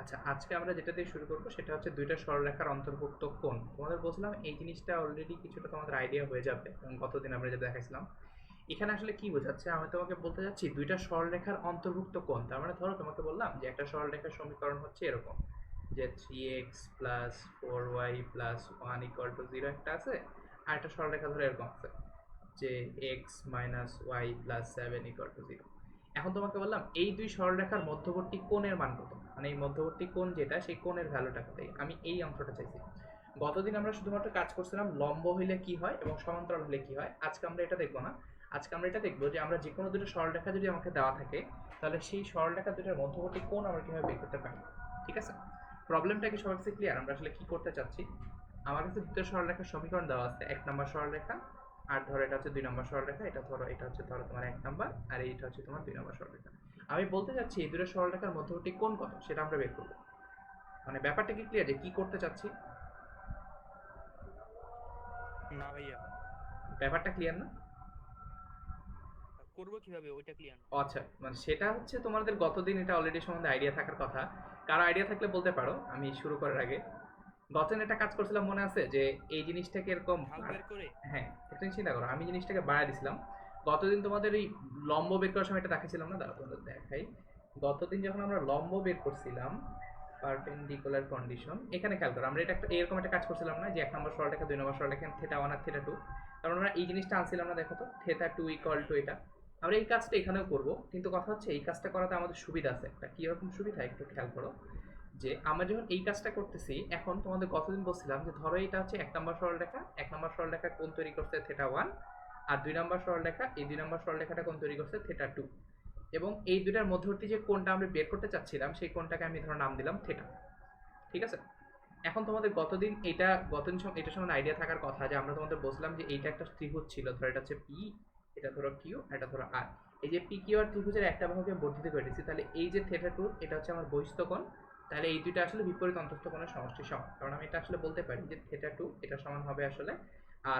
আচ্ছা, আজকে আমরা যেটা দিয়ে শুরু করবো সেটা হচ্ছে দুইটা সরলরেখার অন্তর্ভুক্ত কোণ। তোমাদের বলছিলাম এই জিনিসটা অলরেডি কিছুটা তোমাদের আইডিয়া হয়ে যাবে, এবং গতদিন আমরা যেটা দেখাইছিলাম এখানে আসলে কি বোঝাচ্ছে আমি তোমাকে বলতে যাচ্ছি দুইটা সরলরেখার অন্তর্ভুক্ত কোণ। তার মানে ধরো তোমাকে বললাম যে একটা সরলরেখার সমীকরণ হচ্ছে এরকম, যে 3x plus 4y plus 1 equal to 0 একটা আছে, আর একটা সরলরেখা ধরে এরকম আছে যে x minus Y plus 7 equal to 0। এখন তোমাকে বললাম এই দুই সরলরেখার মধ্যবর্তী কোণের মান কত, মানে এই মধ্যবর্তী কোণ যেটা সেই কোণের ভ্যালুটা কত, আমি এই অংশটা চাইছি। গতদিন আমরা শুধুমাত্র কাজ করছিলাম লম্ব হইলে কি হয় এবং সমান্তরাল হলে কি হয়। আজকে আমরা এটা দেখবো না, আজকে আমরা এটা দেখবো যে আমরা যে কোনো দুটো সরলরেখা যদি আমাকে দেওয়া থাকে তাহলে সেই সরলরেখা দুটোর মধ্যবর্তী কোণ আমরা কিভাবে বের করতে পারি। ঠিক আছে, প্রবলেমটা কি সবার কাছে ক্লিয়ার? আমরা আসলে কি করতে চাচ্ছি, আমার কাছে দুটো সরলরেখার সমীকরণ দেওয়া আছে, এক নম্বর সরলরেখা আর ধরো এটা হচ্ছে 2 নম্বর সরলরেখা, এটা ধরো এটা হচ্ছে ধরো তোমার 1 নাম্বার আর এইটা হচ্ছে তোমার 2 নম্বর সরলরেখা। আমি বলতে চাচ্ছি এই দুটো সরলরেখার মধ্যবর্তী কোণ কত সেটা আমরা বের করব। মানে ব্যাপারটা কি ক্লিয়ার যে কি করতে চাচ্ছি? না ভাইয়া, ব্যাপারটা ক্লিয়ার না? করবো কিভাবে ওইটা ক্লিয়ার না। আচ্ছা, মানে সেটা হচ্ছে তোমাদের গতদিন এটা অলরেডি সম্বন্ধে আইডিয়া থাকার কথা। কারো আইডিয়া থাকলে বলতে পারো আমি শুরু করার আগে। গতদিন একটা কাজ করছিলাম মনে আছে, যে এই জিনিসটাকে এরকম ঢাল বের করে। হ্যাঁ, একটা জিনিস চিন্তা করো, আমি জিনিসটাকে বাড়ায় দিছিলাম। গতদিন তোমাদের এই লম্ব বের করার সময় এটা দেখাচ্ছিলাম না, দাঁড়াও তোমাদের দেখাই। গতদিন যখন আমরা লম্ব বের করছিলাম পারপেন্ডিকুলার কন্ডিশন, এখানে খেয়াল করো আমরা এটা একটা এরকম একটা কাজ করছিলাম না, যে 1 নম্বর সরলরেখা 2 নম্বর সরলরেখা থিটা 1 আর থিটা 2। তারপর আমরা এই জিনিসটা আনছিলাম না, দেখো তো থিটা 2 ইকুয়াল টু এটা। আমরা এই কাজটা এখানেও করব, কিন্তু কথা হচ্ছে এই কাজটা করাতে আমাদের সুবিধা আছে একটা। কি রকম সুবিধা একটু খেয়াল করো, যে আমরা যখন এই কাজটা করতেছি এখন তোমাদের গতদিন বলছিলাম যে ধরো এটা হচ্ছে 1 নম্বর সরলরেখা, 1 নম্বর সরলরেখা কোণ তৈরি করছে থিটা 1, আর 2 নম্বর সরলরেখা এই 2 নম্বর সরলরেখাটা কোণ তৈরি করছে থিটা 2। এবং এই দুটার মধ্যবর্তী যে কোণটা আমরা বের করতে চাচ্ছিলাম সেই কোণটাকে আমি ধরো নাম দিলাম থিটা। ঠিক আছে, এখন তোমাদের গতদিন এটা এটা সম্বন্ধে আইডিয়া থাকার কথা, যে আমরা তোমাদের বলছিলাম যে এইটা একটা ত্রিভুজ ছিল, ধরো এটা হচ্ছে পি, এটা ধরো কিউ, এটা ধরো আর। এই যে পি কিউ আর ত্রিভুজের একটা বাহুকে বর্ধিত করে দিচ্ছি, তাহলে এই যে থিটা টু এটা হচ্ছে আমার বহিস্থ কোণ। তাহলে এই দুইটা আসলে বিপরীত অন্তস্থ কোণের সমষ্টি সমান, কারণ আমি এটা আসলে বলতে পারি যে থিটা টু এটা সমান হবে আসলে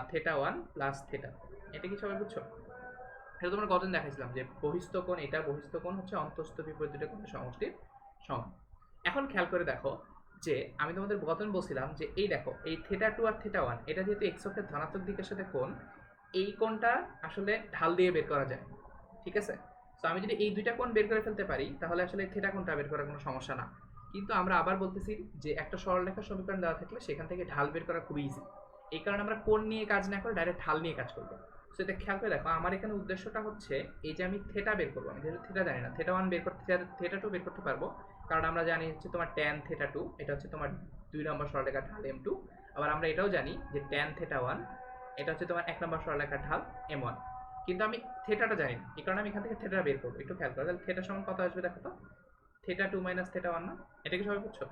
থিটা ওয়ান প্লাস থিটা। এটা কি সবাই বুঝছো? এটা তোমরা গতদিন দেখাইছিলাম যে বহিস্থ কোণ, এটা বহিস্থ কোণ হচ্ছে অন্তস্থ বিপরীত দুটো কোণের সমষ্টির সমান। এখন খেয়াল করে দেখো, যে আমি তোমাদের গতদিন বলছিলাম যে এই দেখো এই থিটা টু আর থিটা ওয়ান এটা যেহেতু এক্স অক্ষের ধনাত্মক দিকের সাথে কোণ, এই কোণটা আসলে ঢাল দিয়ে বের করা যায়। ঠিক আছে, তো আমি যদি এই দুইটা কোণ বের করে ফেলতে পারি তাহলে আসলে থিটা কোণটা বের করার কোনো সমস্যা না। কিন্তু আমরা আবার বলতেছি যে একটা সরলরেখার সমীকরণ দেওয়া থাকলে সেখান থেকে ঢাল বের করা খুবই ইজি। এই কারণে আমরা কোণ নিয়ে কাজ না করে ডাইরেক্ট ঢাল নিয়ে কাজ করবো। সো এটা খেয়াল করে দেখো, আমার এখানে উদ্দেশ্যটা হচ্ছে এই যে আমি থিটা বের করবো, আমি যেহেতু থিটা জানি না, থিটা ওয়ান বের করতে থিটা টু বের করতে পারবো, কারণ আমরা জানি হচ্ছে তোমার ট্যান থিটা টু এটা হচ্ছে তোমার 2 নম্বর সরলরেখার ঢাল এম টু। আবার আমরা এটাও জানি যে ট্যান থিটা ওয়ান এটা হচ্ছে তোমার 1 নম্বর সরলরেখার ঢাল এম ওয়ান। কিন্তু আমি থিটাটা জানি না, এই কারণে আমি এখান থেকে থিটা বের করবো। একটু খেয়াল করো, তাহলে থিটা সমান কত আসবে দেখো তো, theta two minus theta one না? এটা কি সবাই বুঝছো?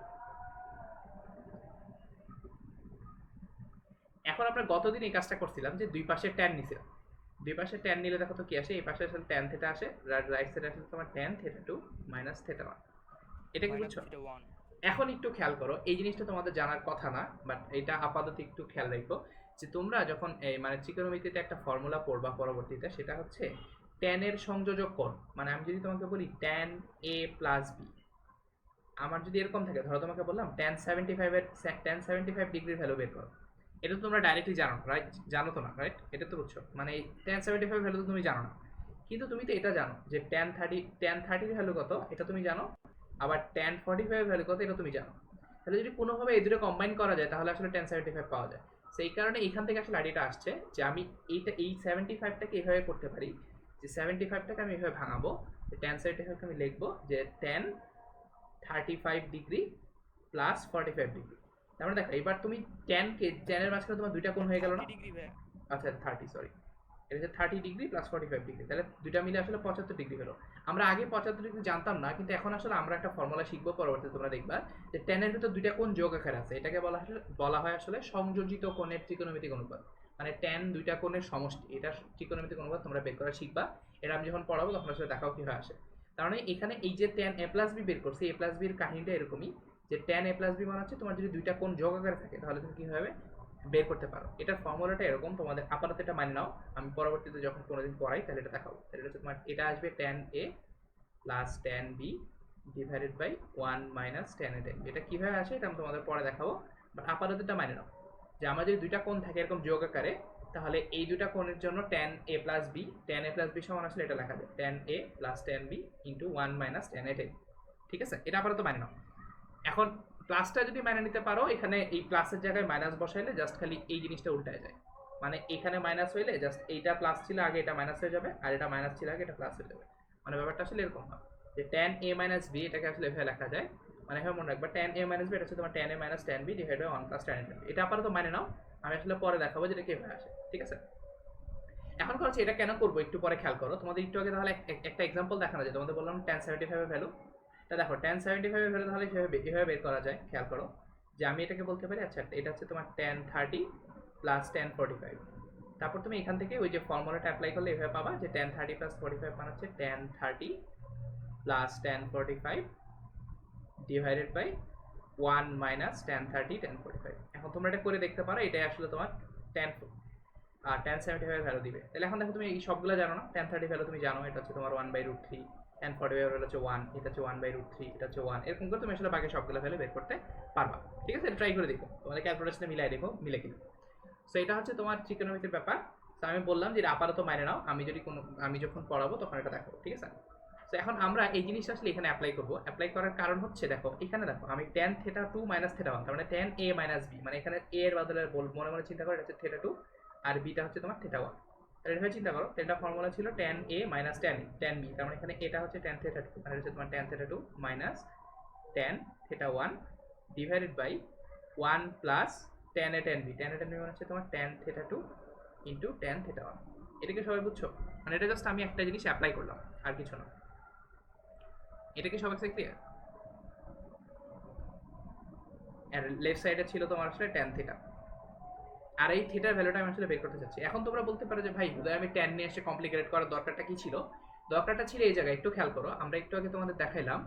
এখন আমরা গতদিন এই কাজটা করছিলাম যে দুই পাশে ট্যান নিছিলাম, দুই পাশে ট্যান নিলে দেখো তো কি আসে, এই পাশে আসলে ট্যান থিটা আসে, রাইট সাইডে আসলে তোমার tan theta two minus theta one. এটা কি মাইনাস বুঝছো? Theta one. এখন একটু খেয়াল করো, এই জিনিসটা তোমাদের জানার কথা না, বাট এটা আপাতত একটু খেয়াল রাখো, যে তোমরা যখন এই মানে ত্রিকোণমিতিতে একটা ফর্মুলা পড়বা পরবর্তীতে, সেটা হচ্ছে ট্যান এর সংযোজক কোণ। মানে আমি যদি তোমাকে বলি ট্যান এ প্লাস বি, আমার যদি এরকম থাকে, ধরো তোমাকে বললাম ট্যান 75 ভ্যালু বের করো, এটা তো তোমরা ডাইরেক্টলি জানো, রাইট? জানো তো না, রাইট? এটা তো বুঝছো, মানে ট্যান 75 ভ্যালু তো তুমি জানো না, কিন্তু তুমি তো এটা জানো যে ট্যান থার্টির ভ্যালু কত এটা তুমি জানো, আবার ট্যান 45 ভ্যালু কত এটা তুমি জানো। তাহলে যদি কোনোভাবে এই দুটো কম্বাইন করা যায় তাহলে আসলে ট্যান 75 পাওয়া যায়। সেই কারণে এখান থেকে আসলে আইডিয়াটা আসছে যে আমি এই 75টাকে এভাবে করতে পারি, যে 75টাকে আমি এভাবে ভাঙাবো, ট্যান 75কে আমি লিখবো যে ট্যান 35 ডিগ্রি প্লাস 45 ডিগ্রি। তার মানে দেখো এবার তুমি ট্যানের মাঝখানে তোমার দুইটা কোণ হয়ে গেল 30 না? ডিগ্রি ভাইয়া। আচ্ছা 30, সরি, এটা হচ্ছে 30 ডিগ্রি প্লাস 45 ডিগ্রি, তাহলে দুইটা মিলে আসলে 75 ডিগ্রি হলো। আমরা আগে 75 ডিগ্রি জানতাম না, কিন্তু এখন আসলে আমরা একটা ফর্মুলা শিখবো পরবর্তীতে, তোমরা দেখবা যে ট্যানের ভিতর দুইটা কোণ যোগ আকারে আছে, এটাকে বলা হয় আসলে সংযোজিত কোণের ত্রিকোণমিতিক অনুপাত। মানে ট্যান দুইটা কোণের সমষ্টি, এটা ত্রিকোণমিতিক অনুপাত তোমরা বের করা শিখবা। এটা আমি যখন পড়াবো তখন আসলে দেখাও কি হয় আসে। তার মানে এখানে এই যে ট্যান এ প্লাস বি বের করছি, এ প্লাস বির কাহিনীটা এরকমই, যে ট্যান এ প্লাস বি মানে হচ্ছে তোমার যদি দুইটা কোণ যোগ আকারে থাকে তাহলে তুমি কি হবে বের করতে পারো। এটার ফর্মুলাটা এরকম, তোমাদের আপাতত এটা মানে নাও, আমি পরবর্তীতে যখন কোনোদিন পড়াই তাহলে এটা দেখাবো। তাহলে এটা হচ্ছে তোমার এটা আসবে tan A plus tan B divided by 1 minus tan a tan b। এটা কিভাবে আসে এটা আমি তোমাদের পরে দেখাবো, বাট আপাতত এটা মানে নাও যে আমার যদি দুইটা কোণ থাকে এরকম যোগ আকারে, তাহলে এই দুটা কোণের জন্য tan a plus b, tan a plus b সমান আসলে এটা লেখা যায় tan a plus tan b into 1 minus tan a tan b। ঠিক আছে, এটা আপাতত মানে নাও। এখন প্লাসটা যদি মানে নিতে পারো, এখানে এই প্লাসের জায়গায় মাইনাস বসাইলে জাস্ট খালি এই জিনিসটা উল্টায় যায়, মানে এখানে মাইনাস হইলে জাস্ট এইটা প্লাস ছিল আগে এটা মাইনাস হয়ে যাবে, আর এটা মাইনাস ছিল আগে এটা প্লাস হয়ে যাবে। মানে ব্যাপারটা আসলে এরকম হয় যে tan a মাইনাস b এটাকে আসলে এভাবে লেখা যায়, মানে এভাবে মনে রাখবা tan a মাইনাস b এটা হচ্ছে তোমার tan a minus tan b divide by 1 plus tan a tan b। এটা আপাতত মানে নাও, আমি আসলে পরে দেখাবো যেটা কিভাবে আসে। ঠিক আছে, এখন কথা হচ্ছে এটা কেন করবো একটু পরে খেয়াল করো। তোমাদের একটু আগে তাহলে একটা এক্সাম্পল দেখানো যায়, তোমাদের বললাম tan 75 এর ভ্যালু। তা দেখো tan 75 এর ভ্যালু তাহলে এভাবে বের করা যায়। খেয়াল করো যে আমি এটাকে বলতে পারি আচ্ছা এটা হচ্ছে তোমার tan 30 প্লাস tan 45। তারপর তুমি এখান থেকে ওই যে ফর্মুলাটা অ্যাপ্লাই করলে এভাবে পাবা যে tan 30 প্লাস 45 মানে হচ্ছে tan 30 plus tan 45 divided by 1 minus tan 30 tan 45। এখন তোমরা এটা করে দেখতে পারো, এটাই আসলে তোমার tan আর tan 75 ভ্যালু দিবে। তাহলে এখন দেখো তুমি এই সবগুলো জানো না, tan 30 ভ্যালু তুমি জানো এটা হচ্ছে তোমার 1/√3, tan 45 ভ্যালু হচ্ছে 1, এটা হচ্ছে 1/√3, এটা হচ্ছে 1, এরকম করে তুমি আসলে বাকি সবগুলো ভ্যালু বের করতে পারবা। ঠিক আছে, এটা ট্রাই করে দেখো, তোমাদের ক্যালকুলেশনে মিলাই দেখো মিলে কিনা। সো এটা হচ্ছে তোমার ট্রিকোনোমেট্রির ব্যাপার। তো আমি বললাম যে আপাতত মাইনে নাও, আমি যখন পড়াবো তখন এটা দেখাবো। ঠিক আছে, তো এখন আমরা এই জিনিসটা আসলে এখানে অ্যাপ্লাই করব। অ্যাপ্লাই করার কারণ হচ্ছে দেখো এখানে দেখো আমি tan থিটা 2 মাইনাস থিটা 1 তার মানে tan a মাইনাস b, মানে এখানে a এর বদলে মনে মনে চিন্তা করো এটা হচ্ছে থিটা 2 আর b টা হচ্ছে তোমার থিটা 1। তাহলে এভাবে চিন্তা করো, এটা ফর্মুলা ছিল tan a minus tan b, তার মানে এখানে এটা হচ্ছে tan থিটা 2 মানে হচ্ছে তোমার tan theta 2 minus tan theta 1 divided by 1 plus tan a tan b। tan a tan b মানে হচ্ছে তোমার tan theta 2 into tan theta 1। এটাকে সবাই বুঝছো? মানে এটা জাস্ট আমি একটা জিনিস অ্যাপ্লাই করলাম আর কিছু না। এটা কি সবার কাছে ক্লিয়ার? আর লেফট সাইডে ছিল তোমার আসলে tan থিটা, আর এই থিটার ভ্যালুটা আমি আসলে বের করতে চাচ্ছি। এখন তোমরা বলতে পারো যে ভাই বোধহয় আমি tan নিয়ে এসে কমপ্লিকেটেড করার দরকারটা কি ছিল? দরকারটা ছিল এই জায়গায়, একটু খেয়াল করো। আমরা একটু আগে তোমাদের দেখাইলাম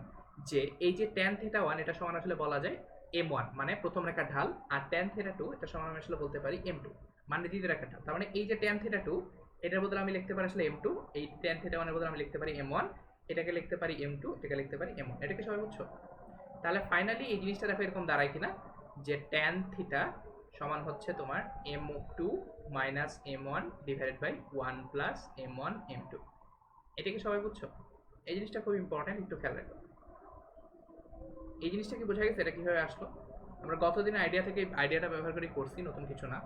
যে এই যে tan থিটা 1 এটা সমান আসলে বলা যায় m1 মানে প্রথম রেখার ঢাল, আর tan থিটা 2 এটা সমান আমি আসলে বলতে পারি m2 মানে দ্বিতীয় রেখার ঢাল। তার মানে এই যে tan থিটা 2 এটার বদলে আমি লিখতে পারি আসলে m2, এই tan থিটা 1 এর বদলে আমি লিখতে পারি m1, এটাকে লিখতে পারি m2, এটাকে লিখতে পারি m1। এটাকে সবাই বুঝছো? তাহলে ফাইনালি এই জিনিসটা দেখো এরকম দাঁড়ায় কিনা যে tan থিটা সমান হচ্ছে তোমার m2 minus m1 divided by 1 plus m1 m2। এটা কি সবাই বুঝছো? এই জিনিসটা খুব ইম্পর্টেন্ট, একটু খেয়াল রাখো। এই জিনিসটা কি বোঝা গেছে এটা কিভাবে আসলো? আমরা গতদিন আইডিয়া থেকে আইডিয়াটা ব্যবহার করে করছি, নতুন কিছু না।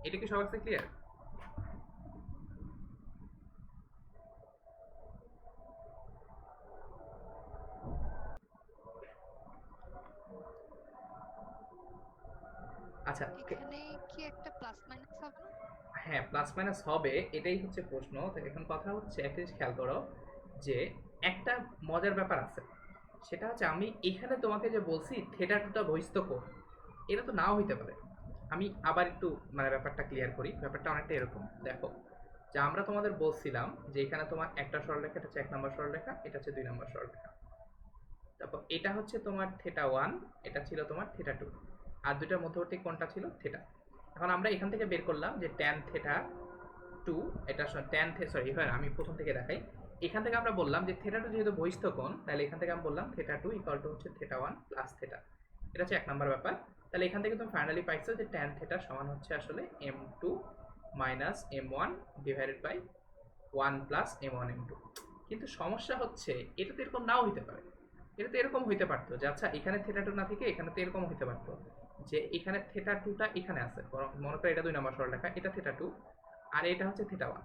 এটা কি সবার কাছে ক্লিয়ার? আচ্ছা, এখানে কি একটা প্লাস মাইনাস হবে না? হ্যাঁ প্লাস মাইনাস হবে, এটাই হচ্ছে প্রশ্ন। তো এখন কথা হচ্ছে একটা জিনিস খেয়াল করো যে একটা মজার ব্যাপার আছে, সেটা হচ্ছে আমি এখানে তোমাকে যে বলছি থিটা টুটা বহিস্থ কোণ, এটা তো নাও হইতে পারে। আমি আবার একটু মানে ব্যাপারটা ক্লিয়ার করি। ব্যাপারটা অনেকটা এরকম দেখো, যে আমরা তোমাদের বলছিলাম যে এখানে তোমার একটা সরলরেখা, এটা হচ্ছে 1 নম্বর সরলরেখা, এটা হচ্ছে 2 নম্বর সরলরেখা। তারপর এটা হচ্ছে তোমার থিটা 1, এটা ছিল তোমার থিটা 2, আর দুইটার মধ্যবর্তী কোণটা ছিল থিটা। এখন আমরা এখান থেকে বের করলাম যে tan থিটা 2 এটা tan সরি হয় আমি প্রথম থেকে দেখাই। এখান থেকে আমরা বললাম যে থিটা 2 যেহেতু বহিস্থ কোণ, তাহলে এখান থেকে আমি বললাম থিটা 2 ইকুয়াল টু হচ্ছে থিটা 1 প্লাস থিটা। এটা হচ্ছে 1 নম্বর ব্যাপার। তাহলে এখান থেকে তুমি ফাইনালি পাইছো যে tan থিটা সমান হচ্ছে আসলে m2 minus m1 divided by 1 plus m1 m2। কিন্তু সমস্যা হচ্ছে এটা তো এরকম নাও হইতে পারে, এটা তো এরকম হইতে পারতো যে আচ্ছা এখানে থিটা 2 না থেকে এখানে তো এরকম হইতে পারতো যে এখানে থিটা 2টা এখানে আছে, মনে করো এটা 2 নম্বর সরলরেখা, এটা থিটা 2 আর এটা হচ্ছে থিটা 1।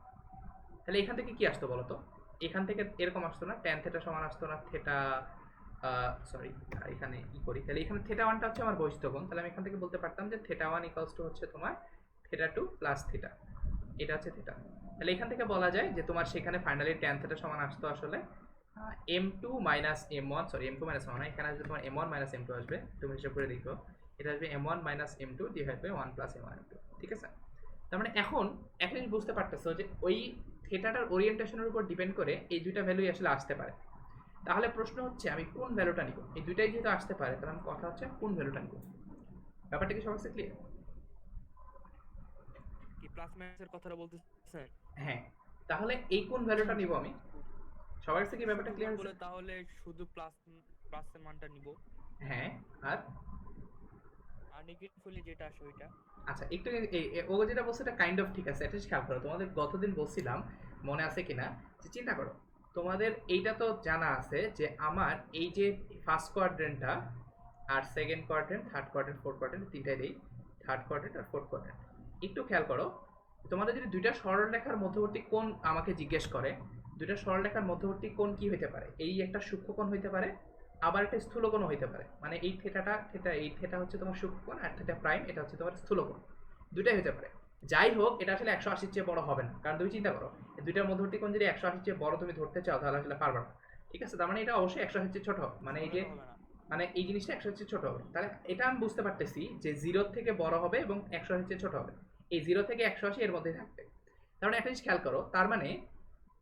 তাহলে এখান থেকে কি আসতো বলো তো? এখান থেকে এরকম আসতো না, tan থিটা সমান আসতো না থিটা সরি এখানে ই করি, তাহলে এখানে থিটা 1টা হচ্ছে আমার বহিস্থ কোণ। তাহলে আমি এখান থেকে বলতে পারতাম যে থিটা 1 ইকুয়ালস টু হচ্ছে তোমার থিটা 2 প্লাস থিটা, এটা হচ্ছে থিটা। তাহলে এখান থেকে বলা যায় যে তোমার সেখানে ফাইনালি tan থিটা সমান আসতো আসলে m2 minus m1 sorry m2 minus 1, এখানে আসবে তোমার m1 মাইনাস m2 আসবে, তুমি হিসাব করে দেখো এটা আসবে m1 minus m2 divide by 1 plus m1 m2। ঠিক আছে, তার মানে এখন একটা জিনিস বুঝতে পারতেছো যে ওই থিটাটার ওরিয়েন্টেশনের উপর ডিপেন্ড করে এই দুইটা ভ্যালুই আসলে আসতে পারে। তাহলে প্রশ্ন হচ্ছে আমি কোন ভ্যালুটা নিব? এই দুইটাই যেহেতু আসতে পারে তাহলে আমার কথা হচ্ছে কোন ভ্যালুটা নিব। ব্যাপারটা কি সবার কাছে ক্লিয়ার? কি প্লাস মাইনাসের কথাটা বলতেছেন? হ্যাঁ, তাহলে এই কোন ভ্যালুটা নিব আমি? সবার কাছে কি ব্যাপারটা শুধু ক্লিয়ার বলে হয়েছে? তাহলে শুধু প্লাসের মানটা নিব, হ্যাঁ। আর আর নেগেটিভ হলে যেটা আসে ওইটা। আচ্ছা, একটু ও যেটা বলছে এটা কাইন্ড অফ ঠিক আছে, এটা খেয়াল করো। তোমাদের গতদিন বলছিলাম, মনে আছে কিনা, যে চিন্তা করো, তোমাদের এইটা তো জানা আছে যে আমার এই যে ফার্স্ট কোয়াড্রেন্টটা আর second quadrant, third quadrant, fourth quadrant, তিনটাই দেই, থার্ড কোয়াড্রেন্ট আর ফোর্থ কোয়াড্রেন্ট। একটু খেয়াল করো, তোমাদের যদি দুইটা সরলরেখার মধ্যবর্তী কোণ আমাকে জিজ্ঞেস করে, দুইটা সরলরেখার মধ্যবর্তী কোণ কি হইতে পারে? এই একটা সূক্ষ্মকোণ হইতে পারে, আবার একটা স্থূলকোণও হইতে পারে। মানে এই এই থেটা হচ্ছে তোমার সূক্ষ্মকোণ, আর থেটা প্রাইম এটা হচ্ছে তোমার স্থূলকোণ। দুইটাই হতে পারে। যাই হোক, এটা আসলে 180 চেয়ে বড় হবে না, কারণ তুমি চিন্তা করো, এই দুইটার মধ্যবর্তী কোণ যদি 180 চেয়ে বড় তুমি ধরতে চাও, তাহলে আসলে পারবে না। ঠিক আছে, তার মানে এটা অবশ্যই 180 চেয়ে ছোট হবে। মানে এই যে, হবে না। মানে এই জিনিসটা 180 চেয়ে ছোট হবে। তাহলে এটা আমি বুঝতে পারতেছি যে 0 থেকে বড় হবে এবং 180 চেয়ে ছোট হবে। এই 0 থেকে 180 এর মধ্যে থাকবে। তার মানে একটা জিনিস খেয়াল করো, তার মানে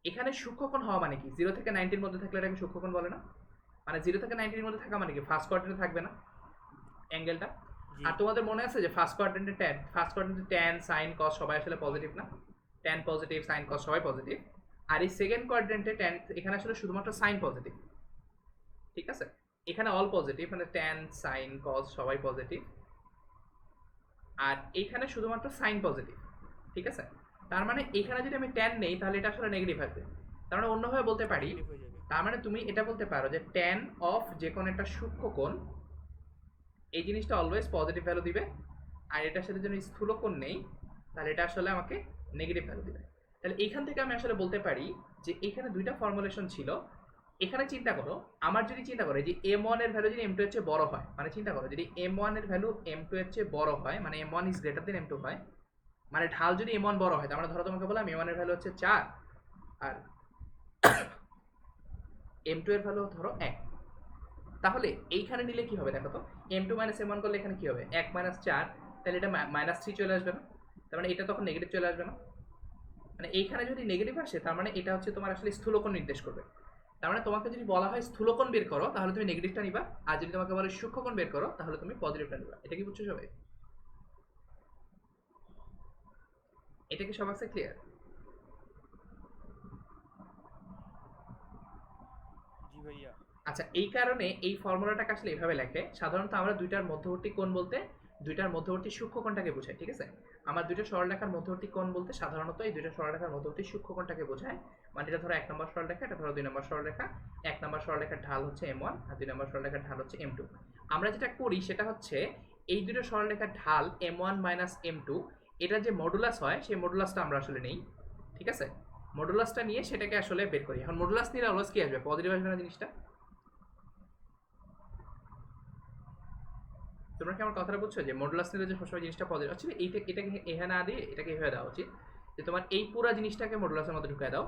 এখানে সূক্ষ্মকোণ হওয়া মানে কি? 0 থেকে 90 এর মধ্যে থাকলে এটাকে সূক্ষ্মকোণ বলে না? মানে 0 থেকে 90 এর মধ্যে থাকা মানে কি? ফার্স্ট কোয়াড্রেন্টে থাকবে না অ্যাঙ্গেলটা? জি আর তোমাদের মনে আছে যে ফার্স্ট কোয়াড্রেন্টে ট্যান সাইন কস সবাই আসলে পজিটিভ না? ট্যান পজিটিভ, সাইন কস সবাই পজিটিভ। আর এই সেকেন্ড কোয়াড্রেন্টে ট্যান, এখানে আসলে শুধুমাত্র সাইন পজিটিভ। ঠিক আছে, এখানে অল পজিটিভ, মানে ট্যান সাইন কস সবাই পজিটিভ, আর এখানে শুধুমাত্র সাইন পজিটিভ। ঠিক আছে, তার মানে এখানে যদি আমি ট্যান নেই তাহলে এটা আসলে নেগেটিভ আসবে। তার মানে অন্যভাবে বলতে পারি, নেগেটিভ হয়ে যাবে। তার মানে তুমি এটা বলতে পারো যে ট্যান অফ যে কোনো একটা সূক্ষ্মকোণ, এই জিনিসটা অলওয়েজ পজিটিভ ভ্যালু দিবে, আর এটার সাথে যদি স্থূলকোণ নেই তাহলে এটা আসলে আমাকে নেগেটিভ ভ্যালু দিবে। তাহলে এইখান থেকে আমি আসলে বলতে পারি যে এখানে দুইটা ফর্মুলেশন ছিল। এখানে চিন্তা করো, আমার যদি চিন্তা করো যে m1 এর ভ্যালু যদি m2 এর চেয়ে বড় হয়, মানে চিন্তা করো যদি m1 এর ভ্যালু m2 এর চেয়ে বড় হয়, মানে m1 is greater than m2 হয়, মানে ঢাল যদি m1 বড় হয়, তার মানে ধরো তোমাকে বললাম m1 এর ভ্যালু হচ্ছে 4 আর m2 এর ভ্যালু ধরো 1, তাহলে এইখানে নিলে কি হবে দেখো তো, m2 m1 করলে এখানে কি হবে, 1 4, তাহলে এটা -3 চলে আসবে না? তার মানে এটা তখন নেগেটিভ চলে আসবে না? মানে এইখানে যদি নেগেটিভ আসে তার মানে এটা হচ্ছে তোমার আসলে স্থূলকোণ নির্দেশ করবে। তার মানে তোমাকে যদি বলা হয় স্থূলকোণ বের করো, তাহলে তুমি নেগেটিভটা নিবা, আর যদি তোমাকে বলে সূক্ষ্মকোণ বের করো, তাহলে তুমি পজিটিভটা নিবা। এটা কি বুঝছো সবাই? এটা কি সবার কাছে ক্লিয়ার? জি ভাইয়া। আচ্ছা, এই কারণে এই ফর্মুলাটাকে আসলে এভাবে লেখে। সাধারণত আমরা দুইটার মধ্যবর্তী কোণ বলতে দুইটার মধ্যবর্তী সূক্ষ্মকোণটাকে বোঝাই। ঠিক আছে, আমার দুইটা সরলরেখার মধ্যবর্তী কোণ বলতে সাধারণত এই দুইটা সরলরেখার মধ্যবর্তী সূক্ষ্মকোণটাকে বোঝায়। মানে এটা ধরো 1 নম্বর সরলরেখা, এটা ধরো 2 নম্বর সরলরেখা। 1 নম্বর সরলরেখার ঢাল হচ্ছে m1 আর 2 নম্বর সরলরেখার ঢাল হচ্ছে m2। আমরা যেটা করি সেটা হচ্ছে এই দুটো সরলরেখার ঢাল m1 m2, এটা যে মডুলাস হয় সেই মডুলাসটা আমরা আসলে নেই। ঠিক আছে, মডুলাসটা নিয়ে সেটাকে আসলে বের করি। এখন মডুলাস নিলে অলওয়েজ কি আসবে? পজিটিভ আসবে না জিনিসটা? তোমরা কি আমার কথাটা বুঝছো যে মডুলাস নিলে যে সবসময় জিনিসটা পজিটিভ আসলে? এটাকে এখানে না দিয়ে এটাকে এভাবে দেওয়া উচিত যে তোমার এই পুরো জিনিসটাকে মডুলাসের মধ্যে ঢুকায় দাও,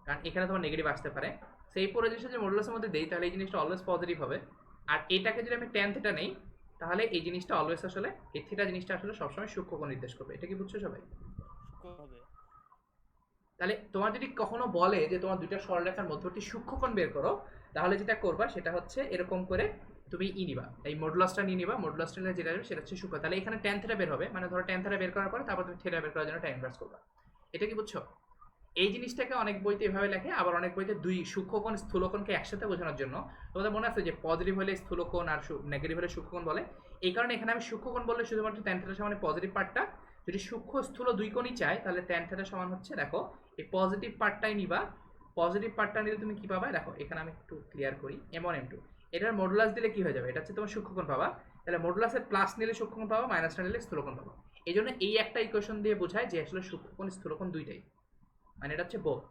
কারণ এখানে তোমার নেগেটিভ আসতে পারে। সেই পুরো জিনিসটা যদি মডুলাসের মধ্যে দেই তাহলে এই জিনিসটা অলওয়েজ পজিটিভ হবে। আর এটাকে যদি আমি ট্যান থিটা নেই তাহলে এই জিনিসটা অলওয়েজ আসলে এই থিটা জিনিসটা আসলে সবসময় সূক্ষ্মকোণ নির্দেশ করবে। এটা কি বুঝছো সবাই? হবে। তাহলে তোমার যদি কখনো বলে যে তোমার দুইটা সরলরেখার মধ্যবর্তী সূক্ষ্মকোণ বের করো, তাহলে যেটা করবা সেটা হচ্ছে এরকম করে তুমি নিবা, এই মডুলাসটা নিয়ে নিবা। মডুলাসটা নিলে যেটা আসবে সেটা হচ্ছে সূক্ষ্ম। তাহলে এখানে ট্যান থিটা বের হবে, মানে ধরো ট্যান থিটা বের করার পরে তারপর তুমি থিটা বের করার জন্য ট্যান ইনভার্স করবা। এটা কি বুঝছো? এই জিনিসটাকে অনেক বইতে এভাবে লেখে, আবার অনেক বইতে দুই সূক্ষ্মকোণ স্থূলকোণকে একসাথে বোঝানোর জন্য। তোমাদের মনে আছে যে পজিটিভ হলে স্থূলকোণ আর নেগেটিভ হলে সূক্ষ্মকোণ বলে? এই কারণে এখানে আমি সূক্ষ্মকোণ বললে শুধুমাত্র ট্যান থিটা সমান পজিটিভ পার্টটা, যদি সূক্ষ্ম স্থূল দুই কোণই চাই তাহলে ট্যান থিটা সমান হচ্ছে, দেখো এই পজিটিভ পার্টটাই নিবা। পজিটিভ পার্টটা নিলে তুমি কি পাবা, দেখো এখানে আমি একটু ক্লিয়ার করি। m1 m2 এটার মডুলাস দিলে কি হয়ে যাবে, এটা হচ্ছে তোমার সূক্ষ্মকোণ পাবা। তাহলে মডুলাসের প্লাস নিলে সূক্ষ্মকোণ পাবা, মাইনাসটা নিলে স্থূলকোণ পাবা। এই জন্য এই একটা ইকুয়েশন দিয়ে বোঝায় যে আসলে সূক্ষ্মকোণ স্থূলকোণ দুইটাই, মানে এটা হচ্ছে বোথ।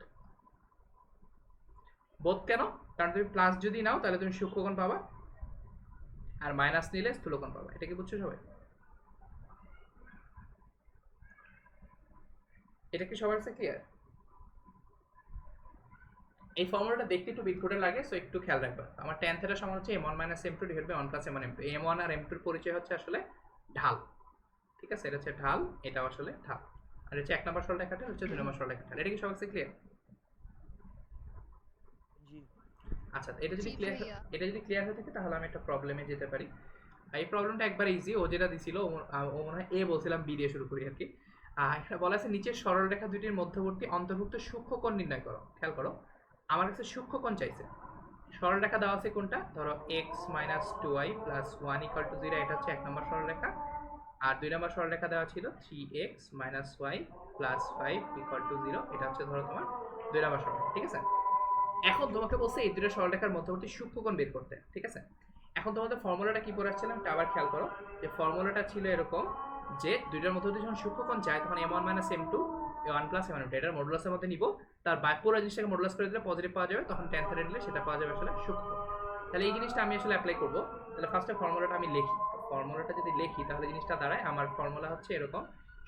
বোধ কেন? কারণ তুমি প্লাস যদি নাও তাহলে তুমি সূক্ষ্মকোণ পাবা, আর মাইনাস নিলে স্থূলকোণ পাবা। এটা কি বুঝছো সবাই? এটা কি সবার কাছে ক্লিয়ার? এই ফর্মুলাটা দেখতে একটু বিটঘুটে লাগে, সো একটু খেয়াল রাখবা। আমার tan থিটা সমান হচ্ছে m1 m2 divide by 1 m1 m2। m1 R m2 এর পরিচয় হচ্ছে আসলে ঢাল। ঠিক আছে, এটা হচ্ছে ঢাল, এটাও আসলে ঢাল। আর হচ্ছে 1 নম্বর সরলরেখাটা হচ্ছে 2 নম্বর সরলরেখাটা। এটা কি সবার কাছে ক্লিয়ার? জি। আচ্ছা, এটা যদি জি ক্লিয়ার ভাইয়া। এটা যদি ক্লিয়ার হয়ে থাকে তাহলে আমি একটা প্রবলেমে যেতে পারি। এই প্রবলেমটা একবার ইজি, ও যেটা দিছিল ও মনে হয় এ বলছিলাম, বি দিয়ে শুরু করি আর কি। এখানে বলা আছে নিচের সরলরেখা দুটির মধ্যবর্তী অন্তর্ভুক্ত সূক্ষ্মকোণ নির্ণয় করো। খেয়াল করো, আমার কাছে সূক্ষ্মকোণ চাইছে। সরলরেখা দেওয়া আছে কোনটা, ধরো x minus two Y plus one equal to zero, এটা হচ্ছে 1 নম্বর সরলরেখা। আর 2 নম্বর সরলরেখা দেওয়া ছিল 3x minus Y plus 5 equal to zero, এটা হচ্ছে ধরো তোমার 2 নম্বর সরলরেখা। ঠিক আছে, এখন তোমাকে বলছে এই দুটো সরলরেখার মধ্যবর্তী সূক্ষ্মকোণ বের করতে। ঠিক আছে, এখন তোমাদের ফর্মুলাটা কি পড়াচ্ছিলাম এটা আবার খেয়াল করো, যে ফর্মুলাটা ছিল এরকম যে দুইটার মধ্যবর্তী যখন সূক্ষ্মকোণ যায় তখন m1 minus m2 a1 plus m1 এটার মডুলাসের মধ্যে নিব, তার পুরো জিনিসটাকে মডুলাস করে দিলে পজিটিভ পাওয়া যাবে, তখন tan থিটা নিলে সেটা পাওয়া যাবে আসলে সূক্ষ্মকোণ। তাহলে এই জিনিসটা আমি আসলে অ্যাপ্লাই করব। তাহলে ফার্স্টে ফর্মুলাটা আমি লিখি, ফর্মুলাটা যদি লিখি তাহলে জিনিসটা দাঁড়ায়, আমার ফর্মুলা হচ্ছে এরকম,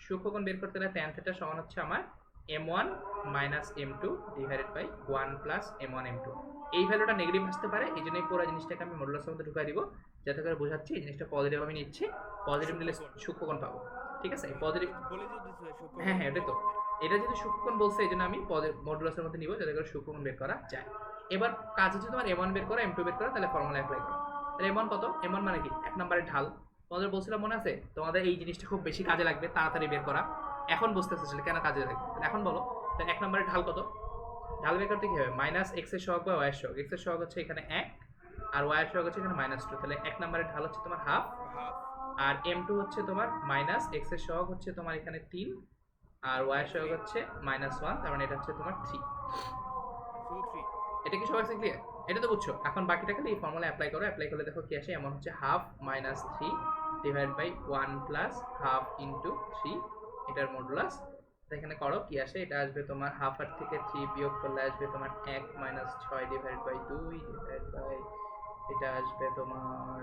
সূক্ষ্মকোণ বের করতে হলে tan থিটা সমান হচ্ছে আমার m1 minus m2 divided by 1 plus m1 m2। এই ভ্যালুটা নেগেটিভ আসতে পারে, এই জন্য পুরো জিনিসটাকে আমি মডুলাসের মধ্যে ঢুকাই দিব, যাতে করে বোঝাচ্ছি এই জিনিসটা পজিটিভ আমি নিচ্ছি, পজিটিভ নিলে সূক্ষ্মকোণ পাবো। ঠিক আছে, এই পজিটিভ, বলে যে দিছে সূক্ষ্ম হ্যাঁ হ্যাঁ এটাই তো, এটা যেহেতু সূক্ষ্মকোণ বলছে এই জন্য আমি মডুলাসের মধ্যে নিব যাতে করে সূক্ষ্মকোণ বের করা যায়। এবার কাজ হচ্ছে তোমার m1 বের করা, m2 বের করা, তাহলে ফর্মুলা অ্যাপ্লাই করো। তাহলে m1 কত, m1 মানে কি 1 নম্বরের ঢাল। তোমাদের বলছিলাম মনে আছে, তোমাদের এই জিনিসটা খুব বেশি কাজে লাগবে তাড়াতাড়ি বের করা, এখন বুঝতেছে আসলে কেন কাজে লাগবে। তাহলে এখন বলো, তাহলে 1 নম্বরের ঢাল কত, ঢাল বের করতে কি হবে, মাইনাস x এর সহগ বা y এর সহগ, x এর সহগ হচ্ছে এখানে 1 আর y এর সহগ হচ্ছে এখানে -2, তাহলে 1 নম্বরের ঢাল হচ্ছে তোমার হাফ, হাফ আর m2 হচ্ছে তোমার মাইনাস x এর সহগ হচ্ছে তোমার এখানে 3 আর y এর সহগ হচ্ছে -1, তার মানে এটা হচ্ছে তোমার 3। শুধু 3। এটা কি সবাই ক্লিয়ার, এটা তো বুঝছো। এখন বাকিটা খালি এই ফর্মুলা অ্যাপ্লাই করো, অ্যাপ্লাই করলে দেখো কি আসে, এমন হচ্ছে half minus 3 divide by 1 plus half into 3, এটার মডুলাস। এখানে করো কি আসে, এটা আসবে তোমার হাফ আর থেকে 3 বিয়োগ করলে আসবে তোমার 1 minus 6 divide by 2 divide by, এটা আসবে তোমার